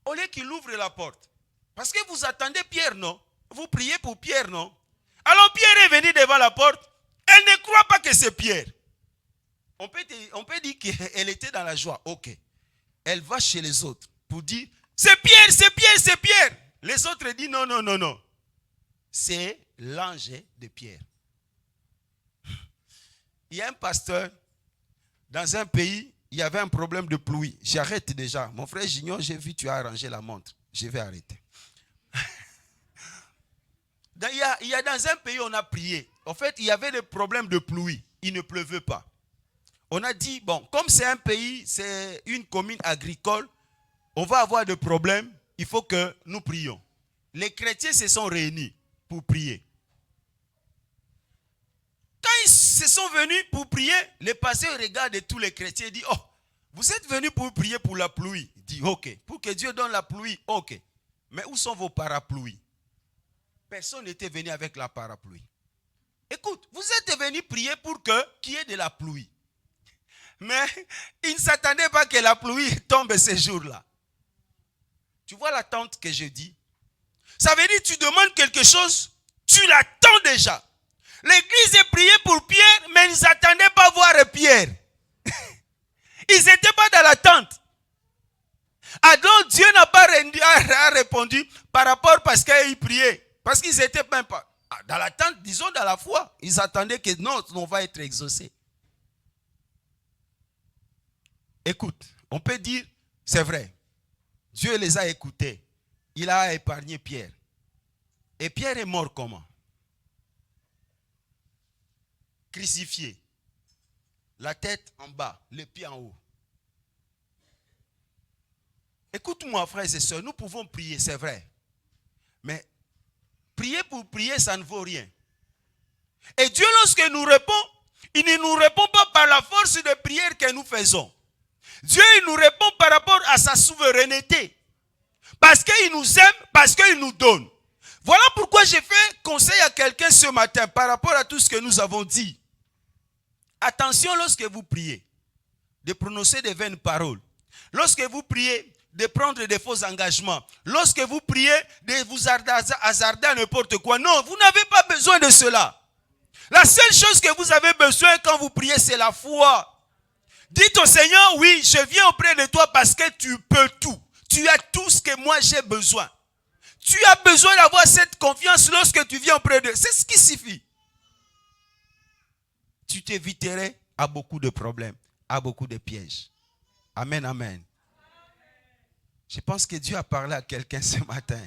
Au lieu qu'il ouvre la porte. Parce que vous attendez Pierre, non? Vous priez pour Pierre, non? Alors Pierre est venu devant la porte. Elle ne croit pas que c'est Pierre. On peut dire qu'elle était dans la joie. Ok. Elle va chez les autres pour dire, c'est Pierre, c'est Pierre, c'est Pierre. Les autres disent, non, non, non, non. C'est l'ange de Pierre. Il y a un pasteur dans un pays, il y avait un problème de pluie. J'arrête déjà. Mon frère Gignon, j'ai vu, tu as arrangé la montre. Je vais arrêter. Il y a dans un pays, on a prié. En fait, il y avait des problèmes de pluie. Il ne pleuvait pas. On a dit, bon, comme c'est un pays, c'est une commune agricole, on va avoir des problèmes, il faut que nous prions. Les chrétiens se sont réunis pour prier. Quand ils se sont venus pour prier, le pasteur regarde tous les chrétiens et dit, oh, vous êtes venus pour prier pour la pluie. Il dit, ok, pour que Dieu donne la pluie, ok. Mais où sont vos parapluies? Personne n'était venu avec la parapluie. Écoute, vous êtes venus prier pour qu'il y ait de la pluie. Mais ils ne s'attendaient pas que la pluie tombe ces jours-là. Tu vois l'attente que je dis? Ça veut dire que tu demandes quelque chose, tu l'attends déjà. L'église est priée pour Pierre, mais ils ne s'attendaient pas à voir Pierre. Ils n'étaient pas dans l'attente. Alors Dieu n'a pas répondu par rapport parce qu'ils priaient. Parce qu'ils n'étaient même pas dans l'attente, disons dans la foi. Ils attendaient que non, on va être exaucés. Écoute, on peut dire, c'est vrai. Dieu les a écoutés. Il a épargné Pierre. Et Pierre est mort comment? Crucifié. La tête en bas, les pieds en haut. Écoute-moi, frères et sœurs, nous pouvons prier, c'est vrai. Mais prier pour prier, ça ne vaut rien. Et Dieu, lorsque nous répond, il ne nous répond pas par la force de prière que nous faisons. Dieu, il nous répond par rapport à sa souveraineté. Parce qu'il nous aime, parce qu'il nous donne. Voilà pourquoi j'ai fait conseil à quelqu'un ce matin par rapport à tout ce que nous avons dit. Attention lorsque vous priez, de prononcer des vaines paroles. Lorsque vous priez, de prendre des faux engagements. Lorsque vous priez, de vous hasarder à n'importe quoi. Non, vous n'avez pas besoin de cela. La seule chose que vous avez besoin quand vous priez, c'est la foi. Dites au Seigneur, oui, je viens auprès de toi parce que tu peux tout. Tu as tout ce que moi j'ai besoin. Tu as besoin d'avoir cette confiance lorsque tu viens auprès de... C'est ce qui suffit. Tu t'éviterais à beaucoup de problèmes, à beaucoup de pièges. Amen, amen. Je pense que Dieu a parlé à quelqu'un ce matin.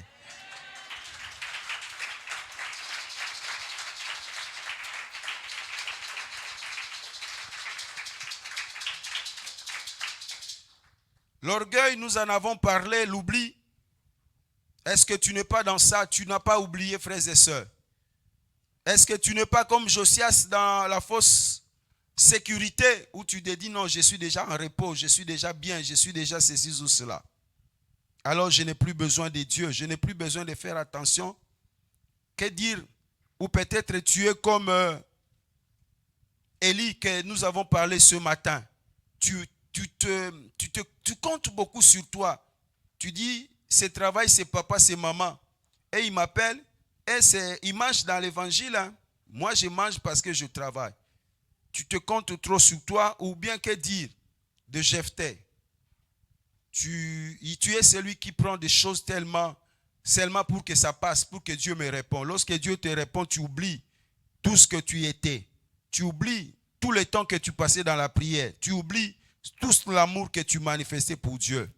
L'orgueil, nous en avons parlé, l'oubli. Est-ce que tu n'es pas dans ça? Tu n'as pas oublié, frères et sœurs. Est-ce que tu n'es pas comme Josias dans la fausse sécurité où tu te dis non, je suis déjà en repos, je suis déjà bien, je suis déjà ceci ou cela. Alors je n'ai plus besoin de Dieu, je n'ai plus besoin de faire attention. Que dire? Ou peut-être tu es comme Élie que nous avons parlé ce matin. Tu comptes beaucoup sur toi. Tu dis, ce travail, c'est papa, c'est maman. Et il m'appelle, et il mange dans l'évangile. Hein. Moi, je mange parce que je travaille. Tu te comptes trop sur toi, ou bien que dire de Jephthé. tu es celui qui prend des choses seulement pour que ça passe, pour que Dieu me réponde. Lorsque Dieu te répond, tu oublies tout ce que tu étais. Tu oublies tout le temps que tu passais dans la prière. Tu oublies tout l'amour que tu manifestais pour Dieu.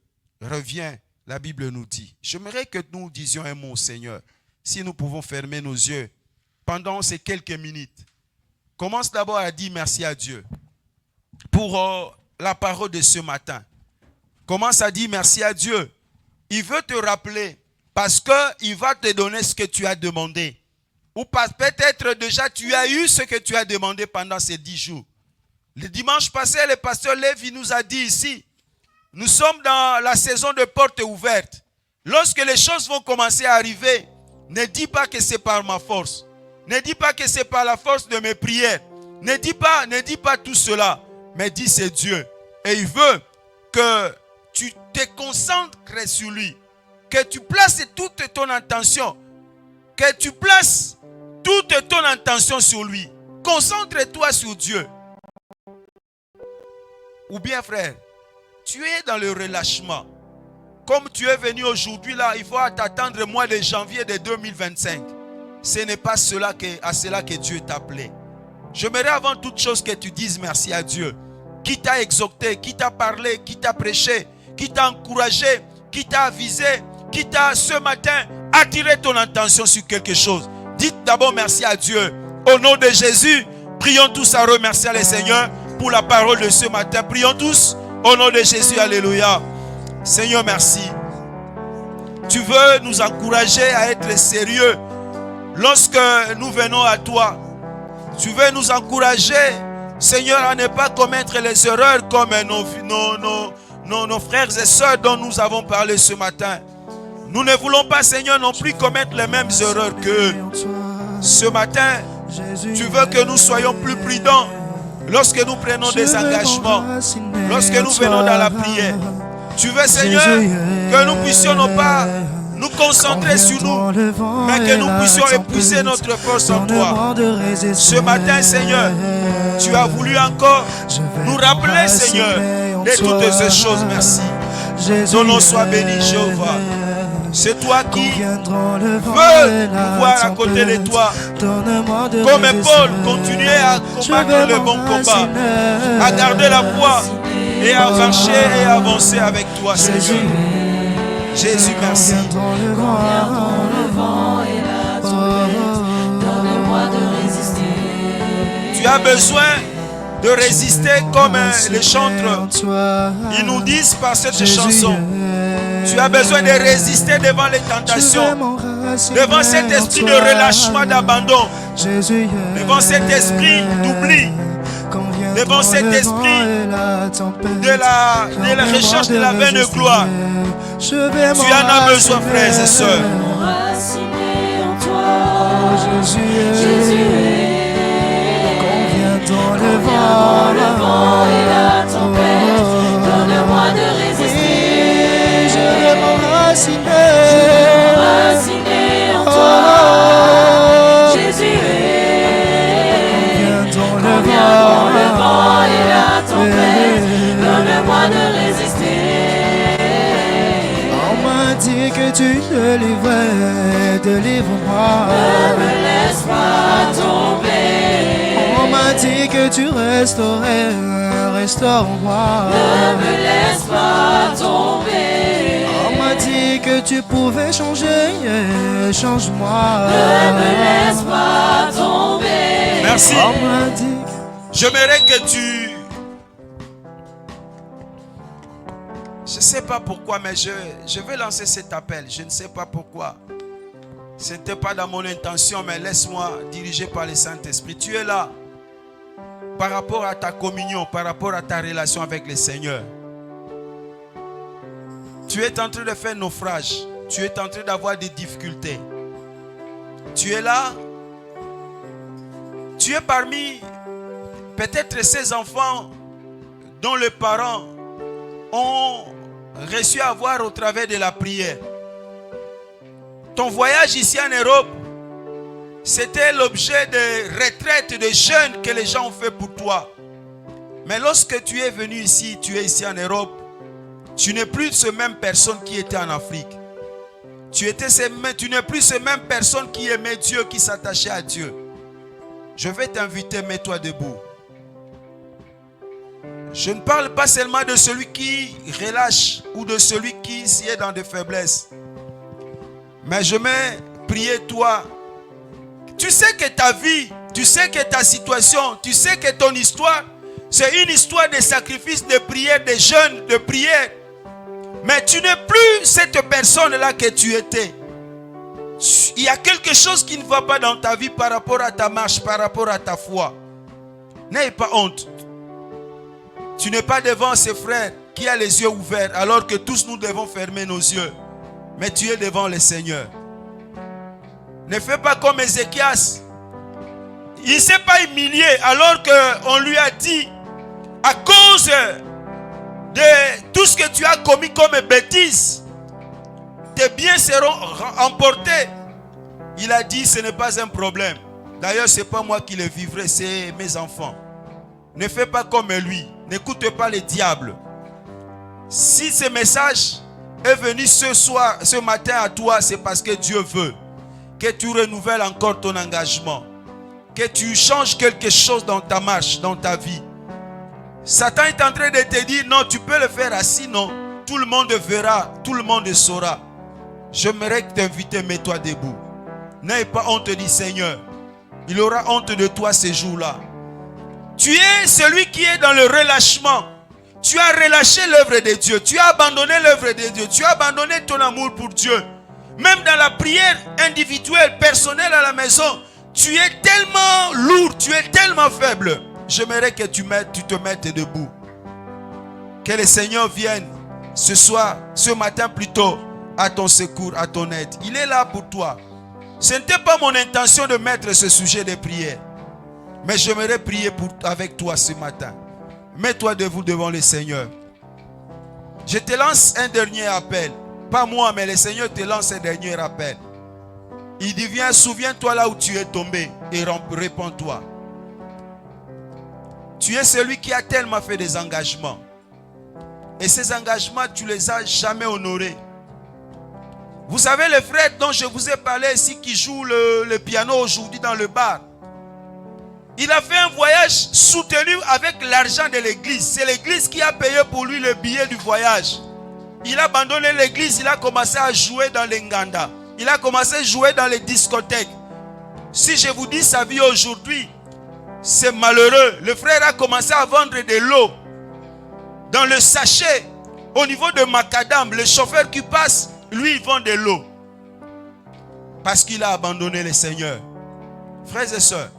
Reviens, la Bible nous dit. J'aimerais que nous disions un mot au Seigneur. Si nous pouvons fermer nos yeux pendant ces quelques minutes. Commence d'abord à dire merci à Dieu pour la parole de ce matin. Commence à dire merci à Dieu. Il veut te rappeler parce qu'il va te donner ce que tu as demandé. Ou peut-être déjà tu as eu ce que tu as demandé pendant ces 10 jours. Le dimanche passé, le pasteur Lévi nous a dit ici, nous sommes dans la saison de portes ouvertes. Lorsque les choses vont commencer à arriver, ne dis pas que c'est par ma force. Ne dis pas que c'est par la force de mes prières. Ne dis pas tout cela. Mais dis c'est Dieu. Et il veut que tu te concentres sur lui. Que tu places toute ton attention. Que tu places toute ton attention sur lui. Concentre-toi sur Dieu. Ou bien frère, tu es dans le relâchement. Comme tu es venu aujourd'hui là, il faut t'attendre le mois de janvier de 2025. Ce n'est pas à cela que Dieu t'a appelé. J'aimerais avant toute chose que tu dises merci à Dieu. Qui t'a exhorté, qui t'a parlé, qui t'a prêché, qui t'a encouragé, qui t'a avisé, qui t'a ce matin attiré ton attention sur quelque chose. Dites d'abord merci à Dieu. Au nom de Jésus, prions tous à remercier le Seigneur pour la parole de ce matin. Prions tous au nom de Jésus. Alléluia. Seigneur, merci. Tu veux nous encourager à être sérieux lorsque nous venons à toi. Tu veux nous encourager, Seigneur, à ne pas commettre les erreurs comme nos frères et sœurs dont nous avons parlé ce matin. Nous ne voulons pas, Seigneur, non plus commettre les mêmes erreurs qu'eux. Ce matin, tu veux que nous soyons plus prudents lorsque nous prenons des engagements, lorsque nous venons dans la prière. Tu veux, Seigneur, que nous puissions non pas nous concentrer sur nous, mais que nous puissions épuiser notre force en toi. Ce matin, Seigneur, tu as voulu encore nous rappeler, Seigneur, de toutes ces choses. Merci. Ton nom soit béni, Jéhovah. C'est toi qui veux nous voir à côté de toi. Comme Paul, continuer à combattre le bon combat, à garder la foi et à marcher et à avancer avec toi, Seigneur. Jésus, merci. Tu as besoin de résister comme les chantres. Ils nous disent par cette chanson. Tu as besoin de résister devant les tentations, devant cet esprit de relâchement, d'abandon, devant cet esprit d'oubli, devant cet esprit de la recherche de la vaine gloire. Tu en as besoin, frères et sœurs. Jésus est, quand vient le vent et la tempête, donne-moi de résister. Je veux m'enraciner en toi. Jésus est, quand vient le vent et la tempête, donne-moi de résister. On m'a dit que tu te livrais, délivre-moi. Ne me laisse pas tomber. On m'a dit que tu restaurais, restaure-moi. Ne me laisse pas tomber. On m'a dit que tu pouvais changer, change-moi. Ne me laisse pas tomber. Merci. On m'a dit. J'aimerais que tu... Je ne sais pas pourquoi, mais je vais lancer cet appel. Je ne sais pas pourquoi. Ce n'était pas dans mon intention, mais laisse-moi diriger par le Saint-Esprit. Tu es là par rapport à ta communion, par rapport à ta relation avec le Seigneur. Tu es en train de faire naufrage. Tu es en train d'avoir des difficultés. Tu es là. Tu es parmi peut-être ces enfants dont les parents ont reçu à voir au travers de la prière. Ton voyage ici en Europe, c'était l'objet de retraites de jeûnes que les gens ont fait pour toi. Mais lorsque tu es venu ici, tu es ici en Europe, Tu n'es plus cette même personne qui était en Afrique. Tu n'es plus cette même personne qui aimait Dieu, qui s'attachait à Dieu. Je vais t'inviter, mets-toi debout. Je ne parle pas seulement de celui qui relâche ou de celui qui est dans des faiblesses. Mais je vais prier toi. Tu sais que ta vie, tu sais que ta situation, tu sais que ton histoire, c'est une histoire de sacrifice, de prière, de jeûne, de prière. Mais tu n'es plus cette personne-là que tu étais. Il y a quelque chose qui ne va pas dans ta vie par rapport à ta marche, par rapport à ta foi. N'aie pas honte. Tu n'es pas devant ces frères qui ont les yeux ouverts alors que tous nous devons fermer nos yeux. Mais tu es devant le Seigneur. Ne fais pas comme Ézéchias. Il ne s'est pas humilié alors qu'on lui a dit, à cause de tout ce que tu as commis comme bêtise, tes biens seront emportés. Il a dit, ce n'est pas un problème. D'ailleurs, ce n'est pas moi qui le vivrai, c'est mes enfants. Ne fais pas comme lui. N'écoute pas les diables. Si ce message est venu ce matin à toi, c'est parce que Dieu veut que tu renouvelles encore ton engagement. Que tu changes quelque chose dans ta marche, dans ta vie. Satan est en train de te dire, non, tu peux le faire assis, non. Tout le monde verra, tout le monde saura. J'aimerais t'inviter, mets-toi debout. N'aie pas honte, dit Seigneur. Il aura honte de toi ces jours-là. Tu es celui qui est dans le relâchement. Tu as relâché l'œuvre de Dieu. Tu as abandonné l'œuvre de Dieu. Tu as abandonné ton amour pour Dieu. Même dans la prière individuelle, personnelle à la maison, tu es tellement lourd, tu es tellement faible. J'aimerais que tu te mettes debout. Que le Seigneur vienne ce soir, ce matin plutôt, à ton secours, à ton aide. Il est là pour toi. Ce n'était pas mon intention de mettre ce sujet de prière. Mais j'aimerais prier avec toi ce matin. Mets-toi debout devant le Seigneur. Je te lance un dernier appel. Pas moi, mais le Seigneur te lance un dernier appel. Il dit, viens, souviens-toi là où tu es tombé et réponds-toi. Tu es celui qui a tellement fait des engagements. Et ces engagements, tu ne les as jamais honorés. Vous savez, le frère dont je vous ai parlé ici, qui joue le piano aujourd'hui dans le bar, il a fait un voyage soutenu avec l'argent de l'église. C'est l'église qui a payé pour lui le billet du voyage. Il a abandonné l'église, il a commencé à jouer dans les nganda. Il a commencé à jouer dans les discothèques. Si je vous dis sa vie aujourd'hui, c'est malheureux. Le frère a commencé à vendre de l'eau dans le sachet. Au niveau de Macadam, le chauffeur qui passe, lui, il vend de l'eau. Parce qu'il a abandonné le Seigneur. Frères et sœurs,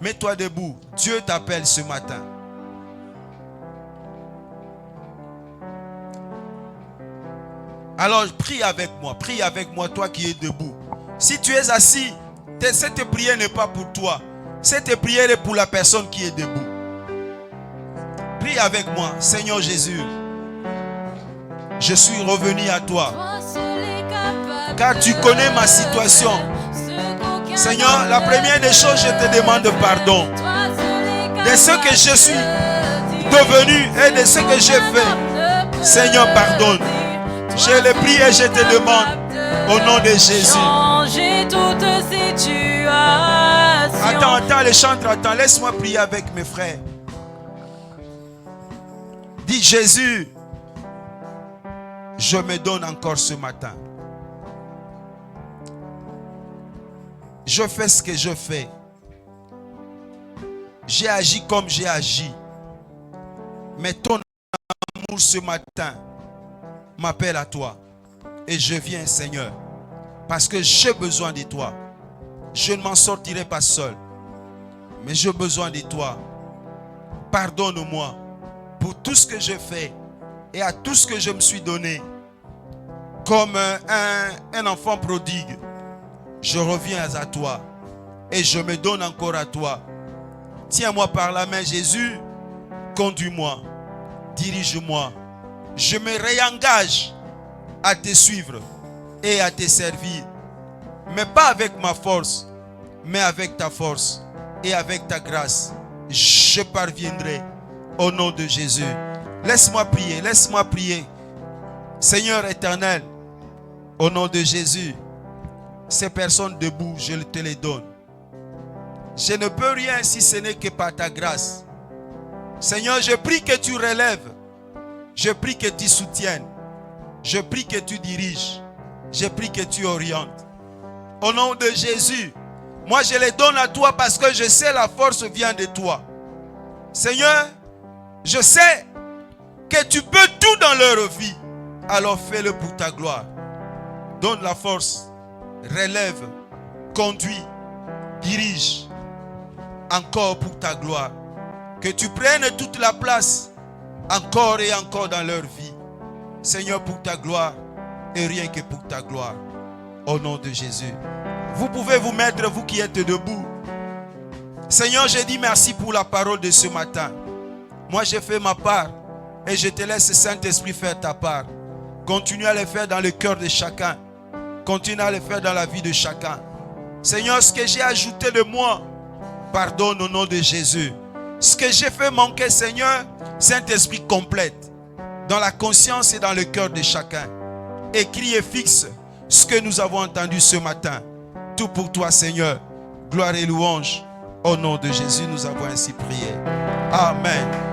mets-toi debout. Dieu t'appelle ce matin. Alors, prie avec moi, toi qui es debout. Si tu es assis, cette prière n'est pas pour toi. Cette prière est pour la personne qui est debout. Prie avec moi. Seigneur Jésus, je suis revenu à toi. Car tu connais ma situation. Seigneur, la première des choses, je te demande pardon. De ce que je suis devenu et de ce que j'ai fait. Seigneur, pardonne. Je le prie et je te demande au nom de Jésus. Changer toute situation. Attends, les chantres, attends. Laisse-moi prier avec mes frères. Dis Jésus, je me donne encore ce matin. Je fais ce que je fais. J'ai agi comme j'ai agi. Mais ton amour ce matin m'appelle à toi. Et je viens, Seigneur. Parce que j'ai besoin de toi. Je ne m'en sortirai pas seul. Mais j'ai besoin de toi. Pardonne-moi pour tout ce que j'ai fait et à tout ce que je me suis donné. Comme un enfant prodigue. Je reviens à toi et je me donne encore à toi. Tiens-moi par la main, Jésus. Conduis-moi. Dirige-moi. Je me réengage à te suivre et à te servir. Mais pas avec ma force, mais avec ta force et avec ta grâce. Je parviendrai au nom de Jésus. Laisse-moi prier, laisse-moi prier. Seigneur éternel, au nom de Jésus, ces personnes debout, je te les donne. Je ne peux rien si ce n'est que par ta grâce. Seigneur, je prie que tu relèves. Je prie que tu soutiennes. Je prie que tu diriges. Je prie que tu orientes. Au nom de Jésus, moi je les donne à toi parce que je sais la force vient de toi. Seigneur, je sais que tu peux tout dans leur vie. Alors fais-le pour ta gloire. Donne la force, relève, conduis, dirige encore pour ta gloire. Que tu prennes toute la place encore et encore dans leur vie. Seigneur, pour ta gloire et rien que pour ta gloire. Au nom de Jésus. Vous pouvez vous mettre, vous qui êtes debout. Seigneur, je dis merci pour la parole de ce matin. Moi, j'ai fait ma part et je te laisse, Saint-Esprit, faire ta part. Continue à le faire dans le cœur de chacun. Continue à le faire dans la vie de chacun. Seigneur, ce que j'ai ajouté de moi, pardonne au nom de Jésus. Ce que j'ai fait manquer, Seigneur, Saint-Esprit complète dans la conscience et dans le cœur de chacun. Écris et fixe ce que nous avons entendu ce matin. Tout pour toi, Seigneur. Gloire et louange. Au nom de Jésus, nous avons ainsi prié. Amen.